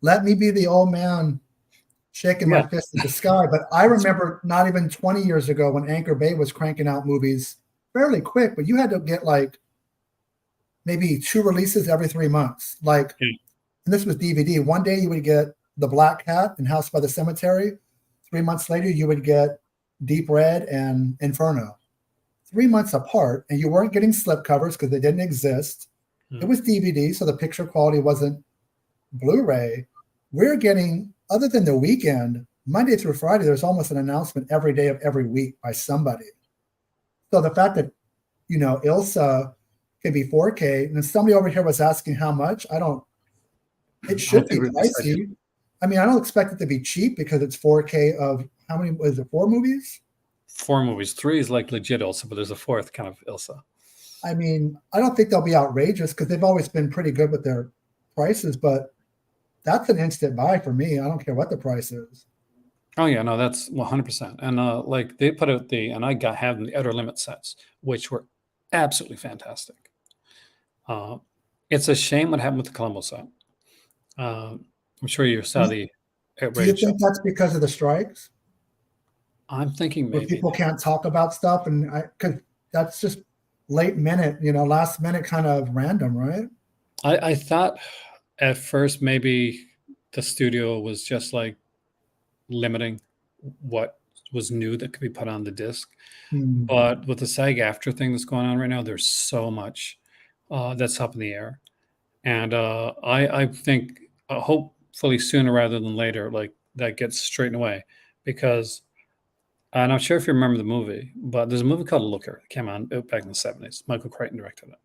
Let me be the old man shaking my fist at the sky. But I remember not even 20 years ago when Anchor Bay was cranking out movies fairly quick, but you had to get like maybe 2 releases every 3 months. And this was DVD. One day you would get The Black Cat and House by the Cemetery. 3 months later, you would get Deep Red and Inferno. 3 months apart, and you weren't getting slipcovers because they didn't exist. It was DVD, so the picture quality wasn't Blu-ray. We're getting, other than the weekend, Monday through Friday, there's almost an announcement every day of every week by somebody. So the fact that, Ilsa can be 4K, and somebody over here was asking how much, it should be pricey. I mean, I don't expect it to be cheap because it's 4K of, how many, was it 4 movies? 4 movies. 3 is like legit Ilsa, but there's a 4th kind of Ilsa. I mean, I don't think they'll be outrageous because they've always been pretty good with their prices, but that's an instant buy for me. I don't care what the price is. Oh yeah, no, that's 100%. And they put out and I have the Outer Limit sets, which were absolutely fantastic. It's a shame what happened with the Colombo set. I'm sure you saw the outrage. Do you think that's because of the strikes? I'm thinking maybe. Where people can't talk about stuff, and because that's just late minute, last minute kind of random, right? I thought at first maybe the studio was just like limiting what was new that could be put on the disc. But with the SAG-AFTRA thing that's going on right now, there's so much that's up in the air. And I think hopefully sooner rather than later, like that gets straightened away, because I'm not sure if you remember the movie, but there's a movie called Looker that came out back in the 70s. Michael Crichton directed it.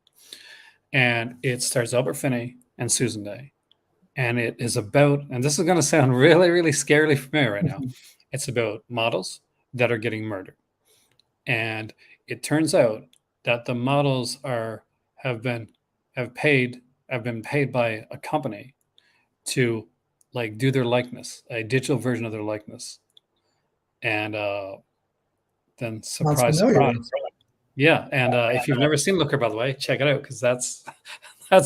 And it stars Albert Finney and Susan Day. And it is about, and this is going to sound really, really scarily familiar right now. It's about models that are getting murdered. And it turns out that the models have been paid by a company to like do their likeness, a digital version of their likeness. And then surprise. Yeah. And if you've never seen Looker, by the way, check it out, because that's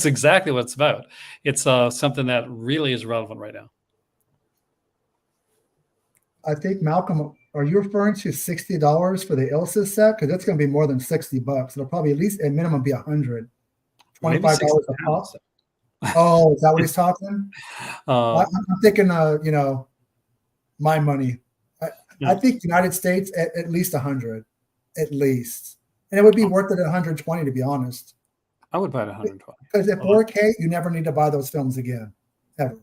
exactly what it's about. It's something that really is relevant right now. I think, Malcolm, are you referring to $60 for the Ilsa set? Because that's going to be more than $60. It'll probably at least at minimum be $100. $25 a pop. Oh, is that what he's talking? I'm thinking, my money. I think United States at least 100, at least, and it would be worth it at 120, to be honest. I would buy it at 120 because at 4K, you never need to buy those films again, ever.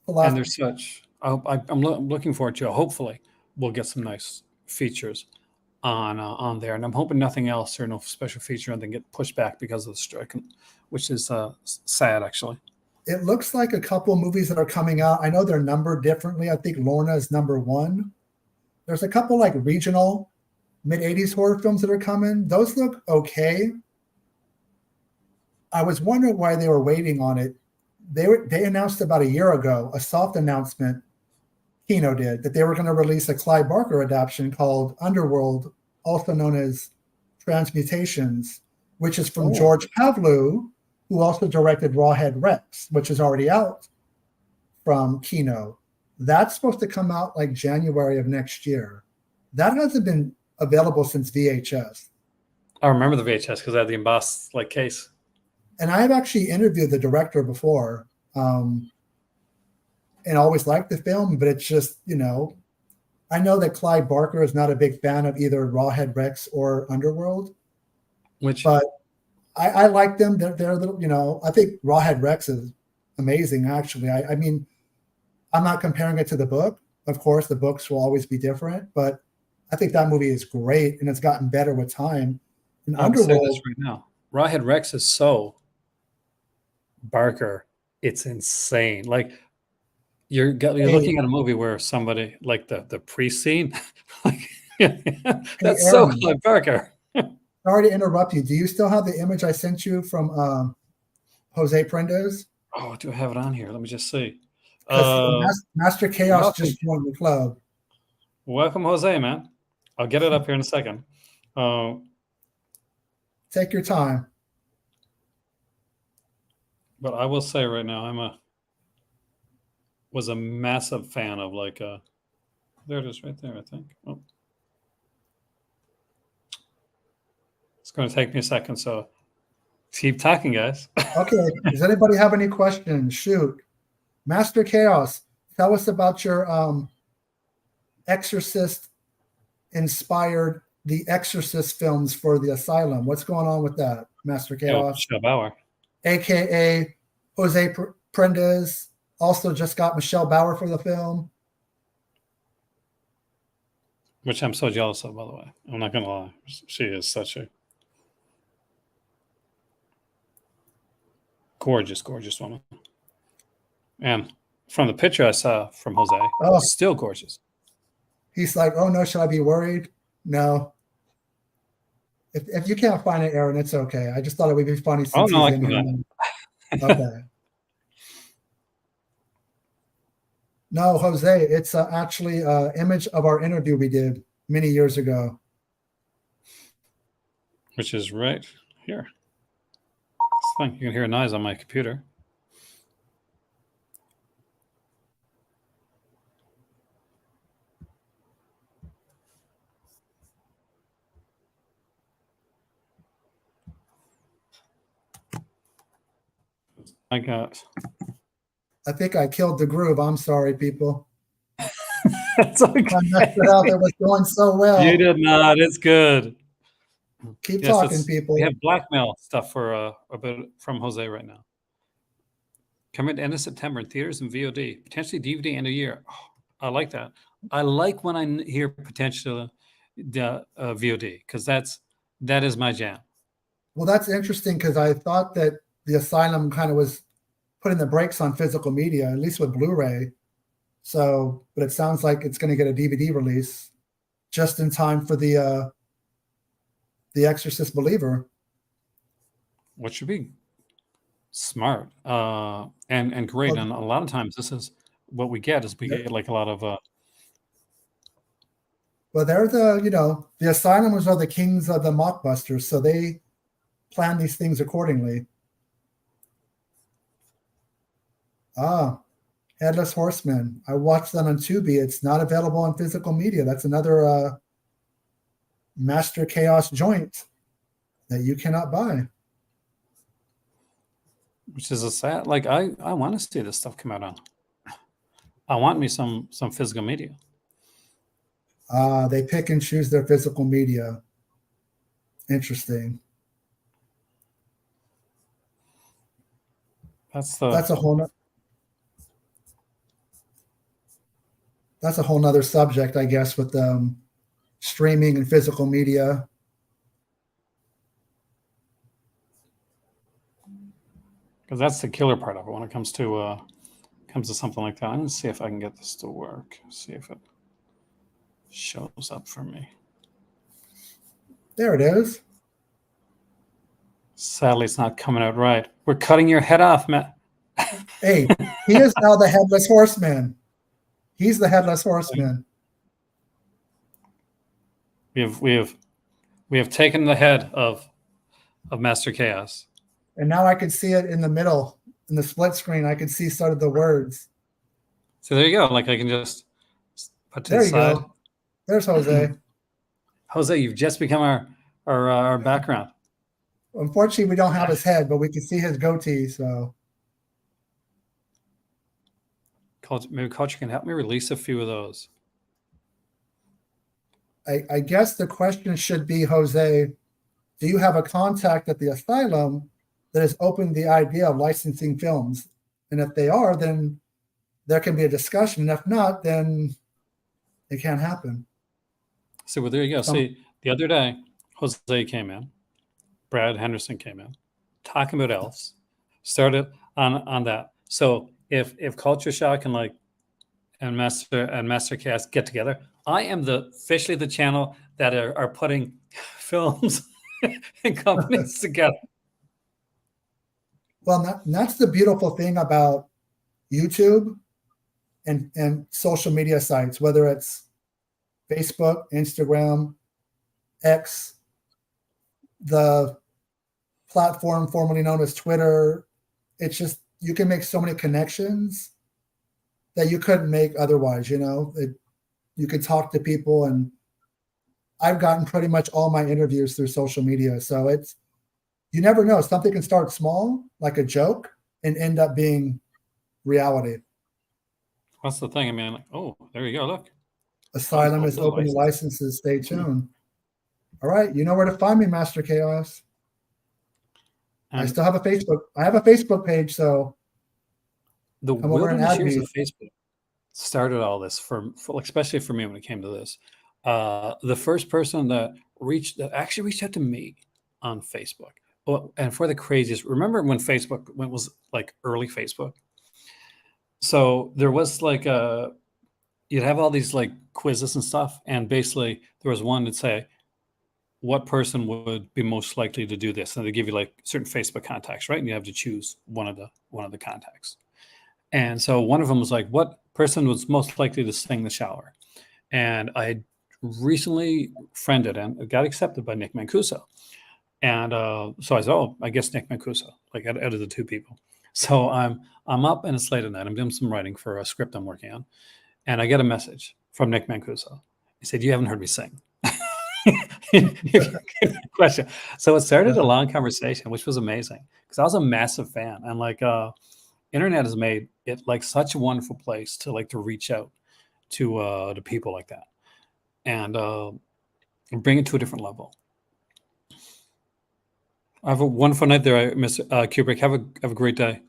And there's such I'm looking forward to it. Hopefully, we'll get some nice features on there, and I'm hoping nothing else or no special feature and then get pushed back because of the strike, which is sad actually. It looks like a couple of movies that are coming out. I know they're numbered differently. I think Lorna is number 1. There's a couple like regional mid-'80s horror films that are coming. Those look okay. I was wondering why they were waiting on it. They announced about a year ago, a soft announcement, Kino did, that they were going to release a Clive Barker adaptation called Underworld, also known as Transmutations, which is from George Pavlou, who also directed Rawhead Rex, which is already out from Kino. That's supposed to come out like January of next year. That hasn't been available since VHS. I remember the VHS because I had the embossed like case. And I have actually interviewed the director before, and always liked the film, but it's just, I know that Clive Barker is not a big fan of either Rawhead Rex or Underworld. But I like them. They're a little, I think Rawhead Rex is amazing, actually. I mean, I'm not comparing it to the book. Of course, the books will always be different, but I think that movie is great, and it's gotten better with time. And Underworld, say this right now, Rawhead Rex is so Barker, it's insane. Like you're looking at a movie where somebody like the priest scene, like that's so Clive Barker. Sorry to interrupt you. Do you still have the image I sent you from Jose Prendes? Oh, do I have it on here? Let me just see. Master Chaos just joined the club. Welcome, Jose, man. I'll get it up here in a second. Take your time. But I will say right now, was a massive fan of like there it is right there, I think. Oh. It's going to take me a second, so keep talking, guys. Okay. Does anybody have any questions? Shoot. Master Chaos, tell us about your Exorcist inspired The Exorcist films for the Asylum. What's going on with that, Master Chaos? Michelle Bauer. AKA Jose Prendes also just got Michelle Bauer for the film. Which I'm so jealous of, by the way. I'm not going to lie. She is such a gorgeous, gorgeous woman. And from the picture I saw from Jose, still gorgeous. He's like, oh no, should I be worried? No. If you can't find it, Aaron, it's okay. I just thought it would be funny since he's in here. Okay. No, Jose, it's actually an image of our interview we did many years ago. Which is right here. It's fine. You can hear a noise on my computer. I think I killed the groove. I'm sorry, people. That's okay. I messed it up. It was going so well. You did not. It's good. Keep talking, people. We have blackmail stuff for a bit from Jose right now. Coming at the end of September in theaters and VOD, potentially DVD end of year. Oh, I like that. I like when I hear potential VOD because that is my jam. Well, that's interesting because I thought that the Asylum kind of was putting the brakes on physical media, at least with Blu-ray. So, but it sounds like it's going to get a DVD release just in time for the Exorcist Believer, which should be smart and great. And a lot of times, this is what we get is we get like a lot of. Well, they're the Asylums are the kings of the mockbusters, so they plan these things accordingly. Headless Horseman. I watched that on Tubi. It's not available on physical media. That's another Master Chaos joint that you cannot buy. Which is a sad. Like I want to see this stuff come out on. I want me some physical media. They pick and choose their physical media. Interesting. That's a whole. that's a whole nother subject, I guess, with streaming and physical media. Because that's the killer part of it when it comes to something like that. I'm gonna see if I can get this to work. See if it shows up for me. There it is. Sadly, it's not coming out right. We're cutting your head off, Matt. Hey, he is now the headless horseman. He's the headless horseman. We have taken the head of Master Chaos. And now I can see it in the middle, in the split screen. I can see sort of the words. So there you go. Like I can just put to There the you side. go. There's Jose. Jose, you've just become our background. Unfortunately, we don't have his head, but we can see his goatee. So Maybe Culture can help me release a few of those. I guess the question should be, Jose, do you have a contact at the asylum that has opened the idea of licensing films? And if they are, then there can be a discussion. And if not, then it can't happen. So well, there you go. See, the other day, Jose came in, Brad Henderson came in, talking about elves, started on that. So if Culture Shock and Master Chaos get together, I am officially the channel that are putting films and companies together. Well, that's the beautiful thing about YouTube and social media sites, whether it's Facebook, Instagram, X, the platform formerly known as Twitter. It's just, you can make so many connections that you couldn't make otherwise. You could talk to people, and I've gotten pretty much all my interviews through social media. So you never know. Something can start small, like a joke, and end up being reality. That's the thing. I mean, there you go. Look. Asylum is open to licenses. Stay tuned. All right. You know where to find me, Master Chaos. I still have a Facebook. I have a Facebook page, so the wilderness years of Facebook started all this for especially for me when it came to this. The first person that actually reached out to me on Facebook. And for the craziest, remember when Facebook was like early Facebook? So there was like you'd have all these like quizzes and stuff, and basically there was one that say what person would be most likely to do this, and they give you like certain Facebook contacts, right? And you have to choose one of the contacts. And so one of them was like, what person was most likely to sing the shower? And I had recently friended and got accepted by Nick Mancuso. And so I said, I guess Nick Mancuso, like out of the two people. So I'm up and it's late at night. I'm doing some writing for a script I'm working on. And I get a message from Nick Mancuso. He said, you haven't heard me sing. Question. So it started a long conversation, which was amazing because I was a massive fan. And like internet has made it like such a wonderful place to reach out to people like that and bring it to a different level. I have a wonderful night there, Mr. Kubrick. Have a great day.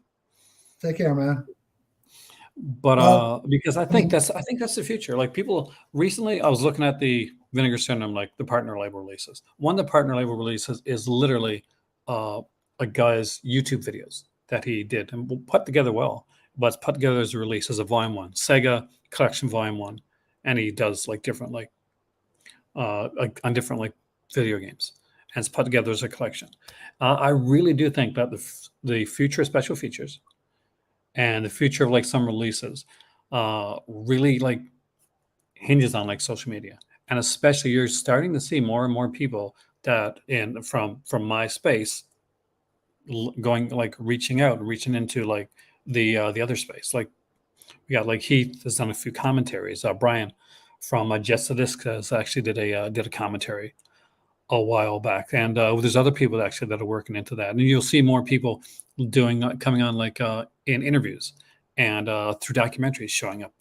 Take care, man. But because I think that's the future. Like people recently, I was looking at the Vinegar Syndrome, like the partner label releases. One of the partner label releases is literally a guy's YouTube videos that he did and put together well, but it's put together as a release as a volume 1, Sega Collection Volume 1, and he does like different on different video games, and it's put together as a collection. I really do think that the future of special features and the future of some releases really hinges on social media, and especially you're starting to see more and more people that from my space going reaching out and reaching into the other space. Like we got Heath has done a few commentaries. Brian from Jets to Discus actually did a commentary a while back, and there's other people that are working into that, and you'll see more people coming on in interviews and through documentaries showing up.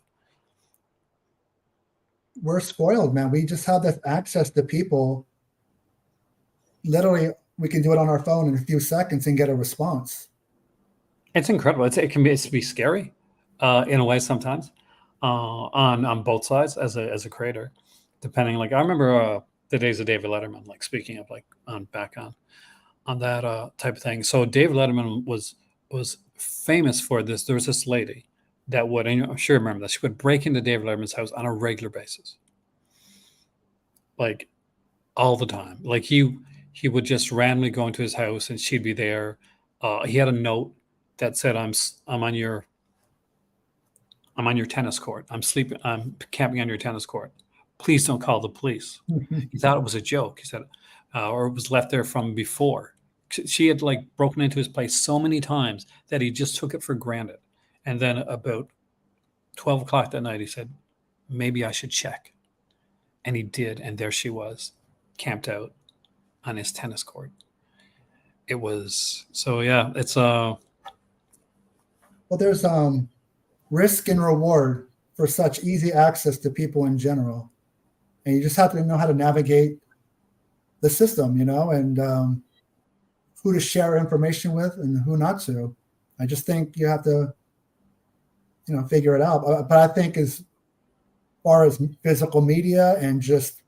We're spoiled, man. We just have this access to people. Literally, we can do it on our phone in a few seconds and get a response. It's incredible. It can be scary in a way sometimes, on both sides as a creator, depending. Like I remember the days of David Letterman. Like speaking of like on that type of thing. So David Letterman was famous for this. There was this lady that would, and I'm sure you remember that, she would break into David Letterman's house on a regular basis, like all the time. Like he would just randomly go into his house and she'd be there. He had a note that said, I'm on your tennis court. I'm camping on your tennis court. Please don't call the police." He thought it was a joke. He said, or it was left there from before. She had like broken into his place so many times that he just took it for granted. And then about 12 o'clock that night, he said, maybe I should check. And he did. And there she was, camped out on his tennis court. It was, so yeah, it's Well, there's risk and reward for such easy access to people in general. And you just have to know how to navigate the system, and who to share information with and who not to. I just think you have to, figure it out. But I think as far as physical media and just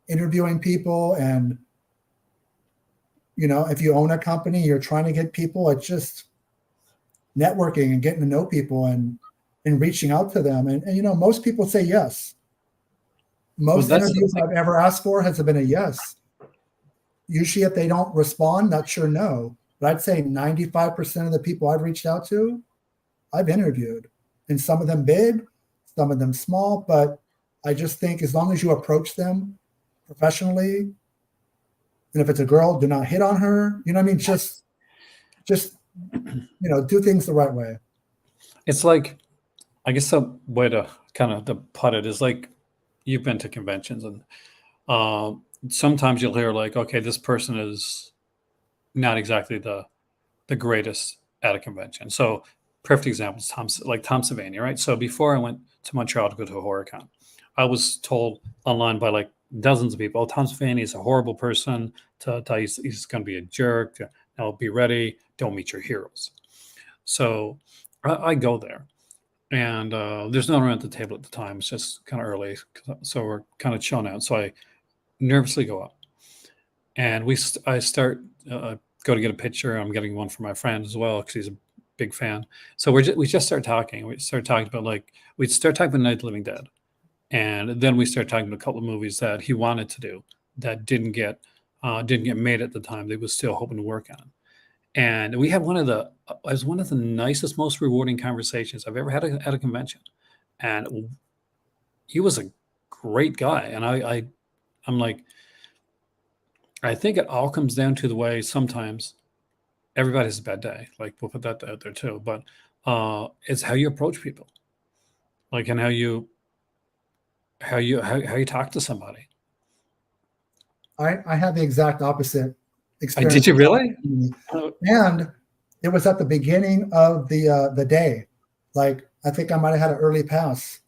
interviewing people and, if you own a company, you're trying to get people, it's just networking and getting to know people and reaching out to them. And most people say yes. Most interviews I've ever asked for has been a yes. Usually if they don't respond, that's your no. But I'd say 95% of the people I've reached out to, I've interviewed. And some of them big, some of them small. But I just think as long as you approach them professionally, and if it's a girl, do not hit on her. You know what I mean? Just do things the right way. It's like, I guess the way to kind of to put it is like, you've been to conventions and sometimes you'll hear like, okay, this person is not exactly the greatest at a convention. So perfect example is Tom Savini, right? So before I went to Montreal to go to a horror con, I was told online by like dozens of people, oh, Tom Savini is a horrible person. He's going to be a jerk. Now be ready. Don't meet your heroes. So I go there. And there's no one at the table at the time. It's just kind of early. So we're kind of chilling out. So I nervously go up. And I start, go to get a picture. I'm getting one for my friend as well because he's a big fan. So we just start talking. We start talking about Night of the Living Dead. And then we start talking about a couple of movies that he wanted to do that didn't get made at the time. They was still hoping to work on. And we had one of the nicest, most rewarding conversations I've ever had at a convention. And he was a great guy. And I'm like, I think it all comes down to the way sometimes everybody has a bad day. Like we'll put that out there too. But it's how you approach people, like, and how you talk to somebody. I have the exact opposite experience. Did you really? And it was at the beginning of the day. Like I think I might have had an early pass,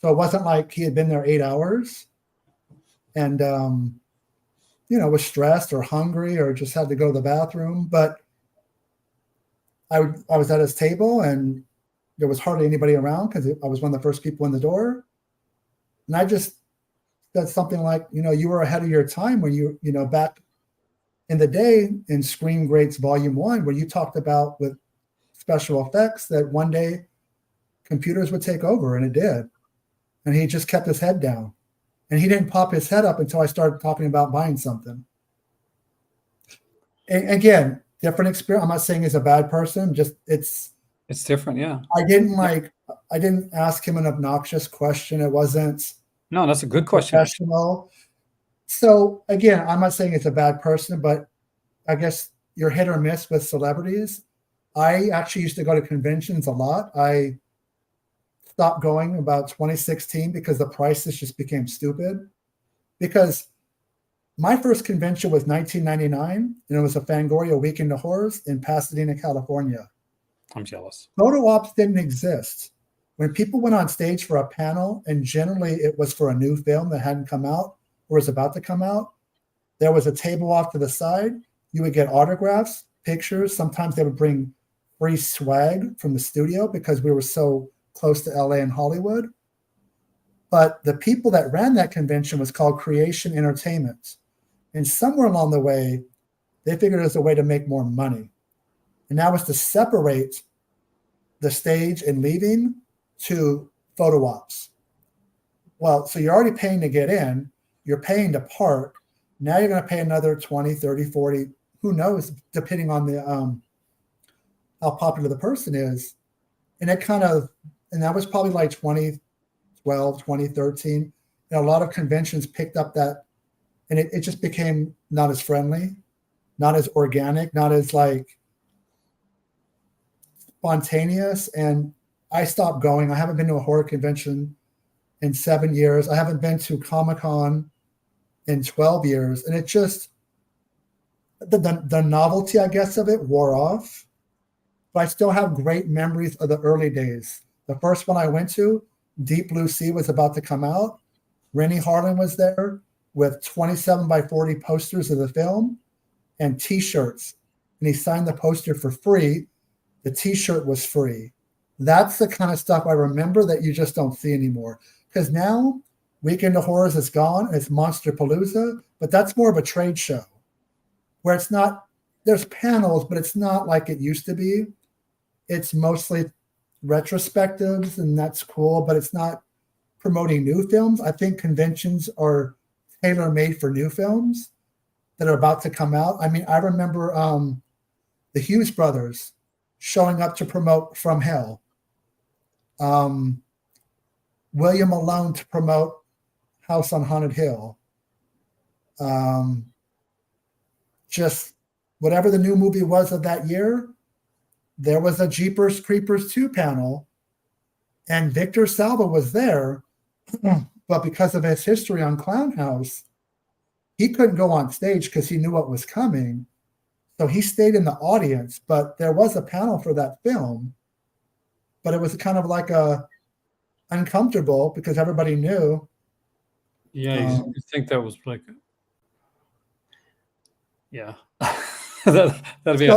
so it wasn't like he had been there 8 hours, and was stressed or hungry or just had to go to the bathroom. But I was at his table and there was hardly anybody around because I was one of the first people in the door, and I just said something like, you were ahead of your time when you back in the day in Scream Greats Volume 1, where you talked about with special effects that one day computers would take over, and it did. And he just kept his head down. And he didn't pop his head up until I started talking about buying something. And again, different experience. I'm not saying he's a bad person, just it's different, yeah. I didn't ask him an obnoxious question. It wasn't. No, that's a good question. Professional. So again, I'm not saying it's a bad person, but I guess you're hit or miss with celebrities. I actually used to go to conventions a lot. I stopped going about 2016 because the prices just became stupid. Because my first convention was 1999, and it was a Fangoria Weekend of Horrors in Pasadena, California. I'm jealous. Photo ops didn't exist. When people went on stage for a panel, and generally it was for a new film that hadn't come out or was about to come out, there was a table off to the side. You would get autographs, pictures. Sometimes they would bring free swag from the studio because we were so close to LA and Hollywood. But the people that ran that convention was called Creation Entertainment. And somewhere along the way, they figured it was a way to make more money. And that was to separate the stage and leaving to photo ops. Well, so you're already paying to get in, you're paying to park. Now you're going to pay another 20, 30, 40, who knows, depending on the how popular the person is. And that was probably like 2012, 2013. And a lot of conventions picked up that, and it just became not as friendly, not as organic, not as like spontaneous. And I stopped going. I haven't been to a horror convention in 7 years. I haven't been to Comic-Con in 12 years. And it just, the novelty, I guess, of it wore off. But I still have great memories of the early days. The first one I went to, Deep Blue Sea, was about to come out. Rennie Harlan was there with 27 by 40 posters of the film and T-shirts. And he signed the poster for free. The T-shirt was free. That's the kind of stuff I remember that you just don't see anymore. Because now, Weekend of Horrors is gone, and it's Monster Palooza, but that's more of a trade show where it's not, there's panels, but it's not like it used to be. It's mostly retrospectives, and that's cool, but it's not promoting new films. I think conventions are tailor-made for new films that are about to come out. I mean, I remember the Hughes brothers showing up to promote From Hell. William Malone to promote House on Haunted Hill. Just whatever the new movie was of that year, there was a Jeepers Creepers 2 panel, and Victor Salva was there, but because of his history on Clown House, he couldn't go on stage because he knew what was coming. So he stayed in the audience, but there was a panel for that film, but it was kind of like uncomfortable because everybody knew. Yeah, you think that was like, yeah. That'd be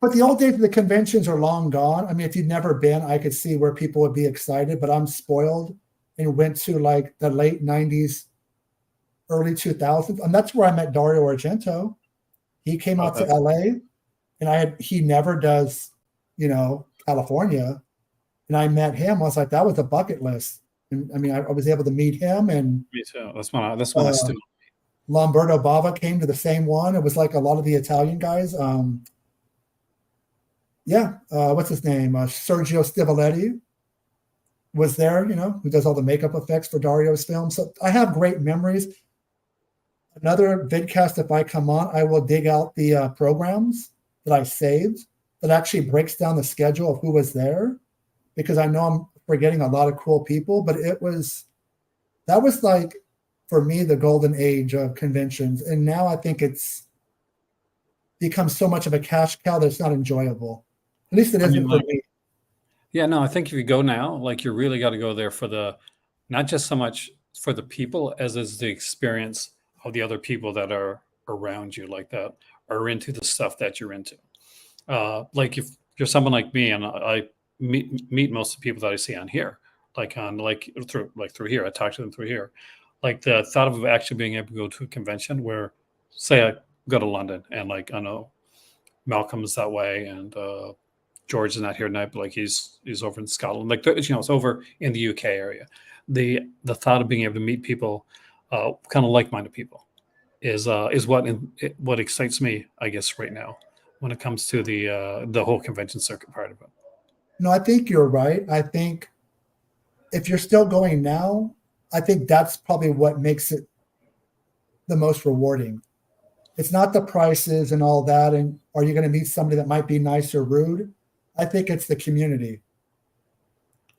but the old days of the conventions are long gone. I mean, if you'd never been, I could see where people would be excited, but I'm spoiled and went to like the late 90s, early 2000s. And that's where I met Dario Argento. He came out to LA, and he never does, California. And I met him. I was like, that was a bucket list. And I mean, I was able to meet him. And me too. That's one I still. Lamberto Bava came to the same one. It was like a lot of the Italian guys. What's his name? Sergio Stivoletti was there, who does all the makeup effects for Dario's films. So I have great memories. Another vidcast, if I come on, I will dig out the programs that I saved that actually breaks down the schedule of who was there, because I know I'm forgetting a lot of cool people, but that was like, for me, the golden age of conventions. And now I think it's become so much of a cash cow that it's not enjoyable. At least it isn't for me. Yeah, no, I think if you go now, like, you really got to go there for not just so much for the people as is the experience of the other people that are around you, like that are into the stuff that you're into. Like if you're someone like me, and I meet most of the people that I see on here, through here, I talk to them through here. Like the thought of actually being able to go to a convention where, say, I go to London, and like I know Malcolm's that way, and George is not here tonight, but like he's over in Scotland, like it's over in the UK area. The thought of being able to meet people, kind of like-minded people, is what excites me, I guess, right now when it comes to the whole convention circuit part of it. No, I think you're right. I think if you're still going now, I think that's probably what makes it the most rewarding. It's not the prices and all that, and are you going to meet somebody that might be nice or rude? I think it's the community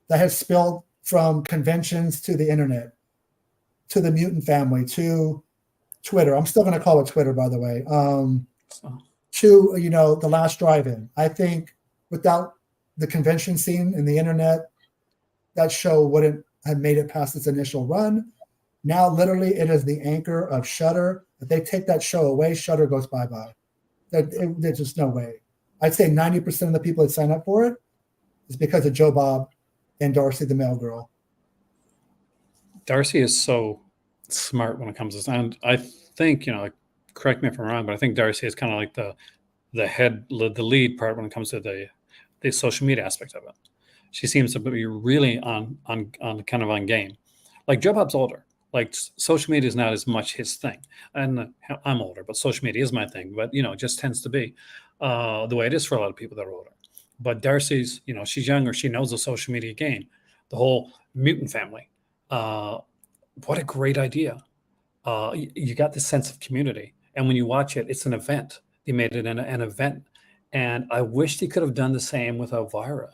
that has spilled from conventions to the internet, to the mutant family, to Twitter. I'm still going to call it Twitter, by the way. To the last drive-in. I think without the convention scene and the internet, that show wouldn't have made it past its initial run. Now, literally, it is the anchor of Shudder. If they take that show away, Shudder goes bye-bye. There's just no way. I'd say 90% of the people that sign up for it is because of Joe Bob and Darcy the Mail Girl. Darcy is so smart when it comes to this. And I think, like, correct me if I'm wrong, but I think Darcy is kind of like the lead part when it comes to the social media aspect of it. She seems to be really on kind of on game. Like Joe Bob's older. Like social media is not as much his thing, and I'm older, but social media is my thing. But it just tends to be the way it is for a lot of people that are older. But Darcy's, she's younger. She knows the social media game, the whole mutant family. What a great idea! You got this sense of community, and when you watch it, it's an event. They made it an event, and I wish they could have done the same with Elvira,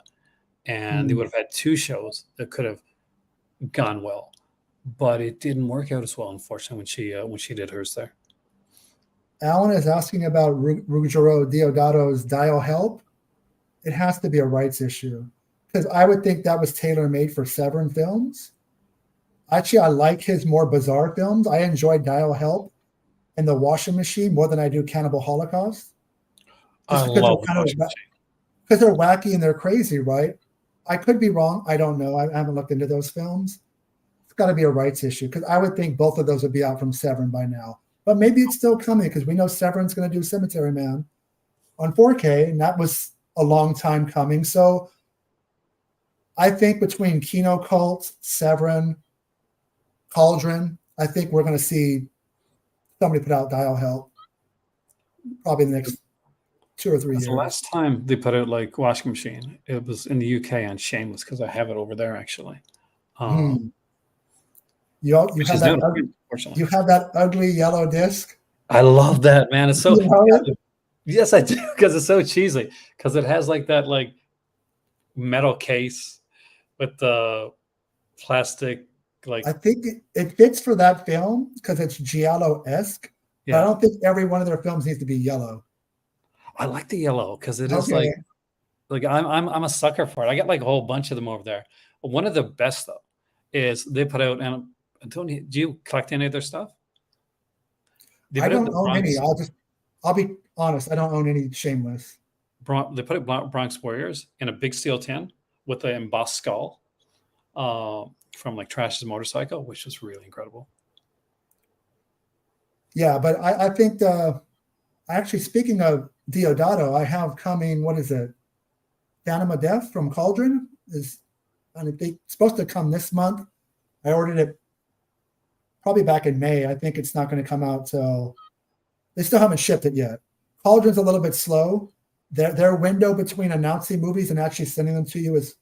and they would have had two shows that could have gone well, but it didn't work out as well, unfortunately, when she did hers there. Alan is asking about Ruggero Deodato's Dial Help. It has to be a rights issue because I would think that was tailor-made for Severin Films. Actually, I like his more bizarre films. I enjoy Dial Help and The Washing Machine more than I do Cannibal Holocaust. I love The Washing Machine. Because they're wacky and they're crazy, right? I could be wrong. I don't know. I haven't looked into those films. It's got to be a rights issue because I would think both of those would be out from Severin by now. But maybe it's still coming because we know Severin's going to do Cemetery Man on 4K, and that was a long time coming. So I think between Kino Cult, Severin, Cauldron, I think we're going to see somebody put out Dial Help probably in the next 2 or 3 years. The last time they put out like Washing Machine, it was in the UK on Shameless because I have it over there actually. You have that ugly yellow disc. I love that, man. It's so yes, I do because it's so cheesy because it has like that like metal case with the plastic. Like I think it fits for that film because it's Giallo-esque. Yeah. But I don't think every one of their films needs to be yellow. I like the yellow because it is like I'm a sucker for it. I got like a whole bunch of them over there. One of the best though is they put out, and do you collect any of their stuff? I don't own any. I'll be honest. I don't own any Shameless. They put out Bronx Warriors in a big steel tin with an embossed skull from like Trash's motorcycle, which was really incredible. Yeah, but I think actually speaking of Deodato, I have coming. What is it? Phantom of Death from Cauldron is, and it's supposed to come this month. I ordered it probably back in May. I think it's not going to come out till they still haven't shipped it yet. Cauldron's a little bit slow. Their window between announcing movies and actually sending them to you is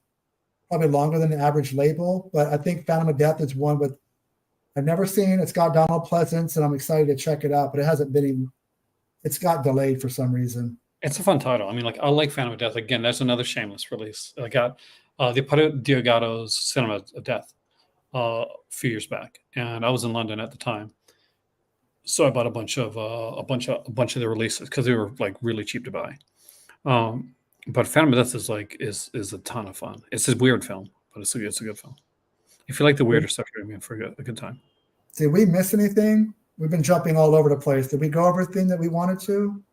probably longer than the average label. But I think Phantom of Death is one with I've never seen. It's got Donald Pleasance, and I'm excited to check it out. But it hasn't been. It's got delayed for some reason. It's a fun title. I mean, like I like Phantom of Death. Again, that's another Shameless release. I got they put out Diogato's Cinema of Death a few years back, and I was in London at the time, so I bought a bunch of the releases because they were like really cheap to buy. But Phantom of Death is a ton of fun. It's a weird film, but it's a good film. If you like the weirder stuff, you're going to be in for a good time. Did we miss anything? We've been jumping all over the place. Did we go over everything that we wanted to?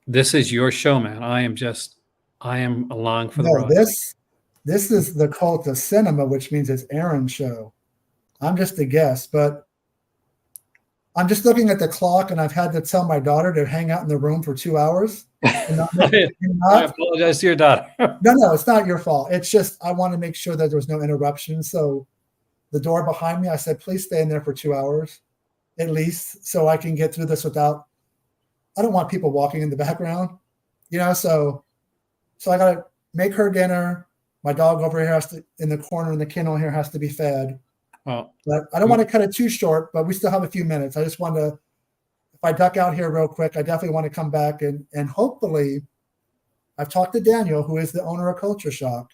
This is your show, man. I am along for the ride. This is the Cult of Cinema, which means it's Aaron's show. I'm just a guest, but I'm just looking at the clock, and I've had to tell my daughter to hang out in the room for 2 hours. I apologize to your daughter. No, it's not your fault. It's just I want to make sure that there was no interruption. So the door behind me, I said, please stay in there for 2 hours at least so I can get through this without – I don't want people walking in the background, so I got to make her dinner. My dog over here in the corner in the kennel here has to be fed. But I don't want to cut it too short, but we still have a few minutes. I just want to, if I duck out here real quick, I definitely want to come back and hopefully I've talked to Daniel, who is the owner of Culture Shock.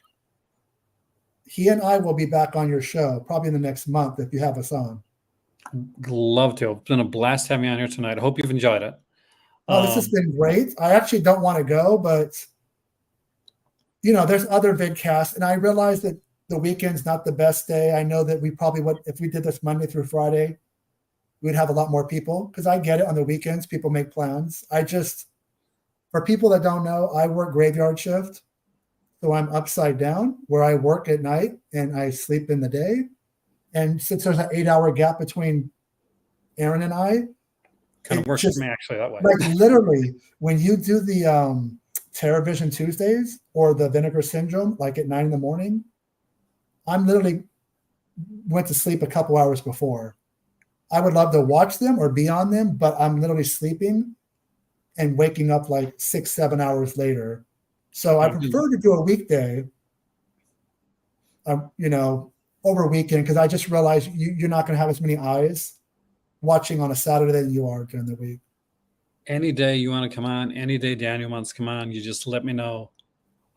He and I will be back on your show probably in the next month if you have us on. Love to. It's been a blast having you on here tonight. I hope you've enjoyed it. Oh, this has been great. I actually don't want to go, but there's other vidcasts, and I realize that the weekend's not the best day. I know that we probably would, if we did this Monday through Friday, we'd have a lot more people because I get it on the weekends. People make plans. For people that don't know, I work graveyard shift. So I'm upside down where I work at night and I sleep in the day. And since there's an 8-hour gap between Aaron and I, Kind of it works just for me actually that way. like literally when you do the TerraVision Tuesdays or the Vinegar Syndrome, like at 9 in the morning, I'm literally went to sleep a couple hours before. I would love to watch them or be on them, but I'm literally sleeping and waking up like 6-7 hours later. So I prefer to do a weekday, over a weekend, because I just realized you're not going to have as many eyes watching on a Saturday than you are during the week. Any day you want to come on, any day Daniel wants to come on, you just let me know.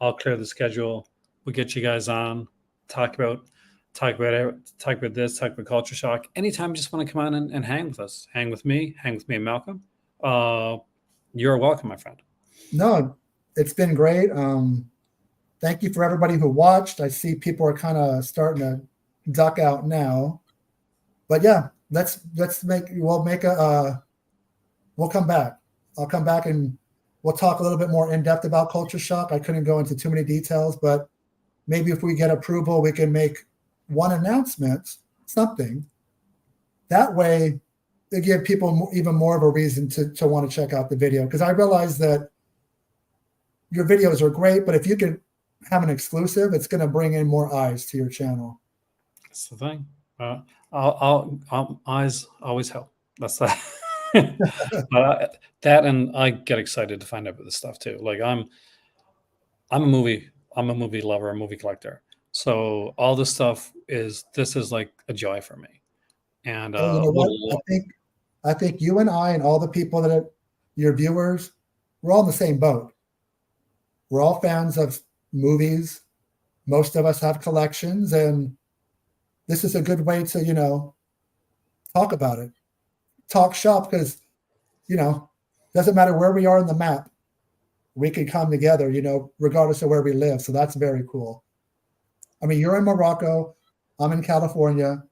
I'll clear the schedule. We'll get you guys on, talk about this, talk about culture shock. Anytime you just want to come on and hang with us, hang with me and Malcolm. You're welcome, my friend. No, it's been great. Thank you for everybody who watched. I see people are kind of starting to duck out now, but yeah, we'll come back. I'll come back and we'll talk a little bit more in depth about culture shock. I couldn't go into too many details, but maybe if we get approval, we can make one announcement, something. That way, they give people even more of a reason to want to check out the video. Because I realize that your videos are great, but if you can have an exclusive, it's going to bring in more eyes to your channel. That's the thing. Eyes always help. That's that. That, and I get excited to find out about this stuff too. Like I'm a movie lover, a movie collector. So all this stuff is like a joy for me. And you know what? I think you and I and all the people that are your viewers, we're all in the same boat. We're all fans of movies. Most of us have collections, and this is a good way to, talk about it, talk shop, because, doesn't matter where we are in the map, we can come together, regardless of where we live. So that's very cool. I mean, you're in Morocco, I'm in California,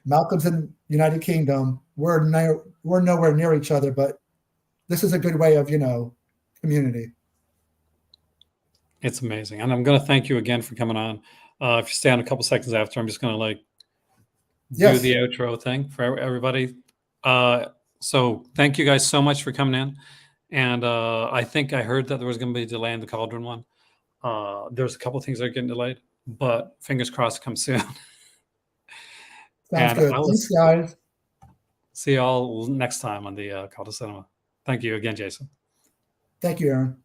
Malcolm's in United Kingdom. We're nowhere near each other, but this is a good way of, community. It's amazing. And I'm going to thank you again for coming on. If you stay on a couple seconds after, I'm just going to do the outro thing for everybody. So thank you guys so much for coming in. And I think I heard that there was going to be a delay in the Cauldron one. There's a couple things that are getting delayed, but fingers crossed it comes soon. Sounds good. Thanks, guys. See you all next time on the Call to Cinema. Thank you again, Jason. Thank you, Aaron.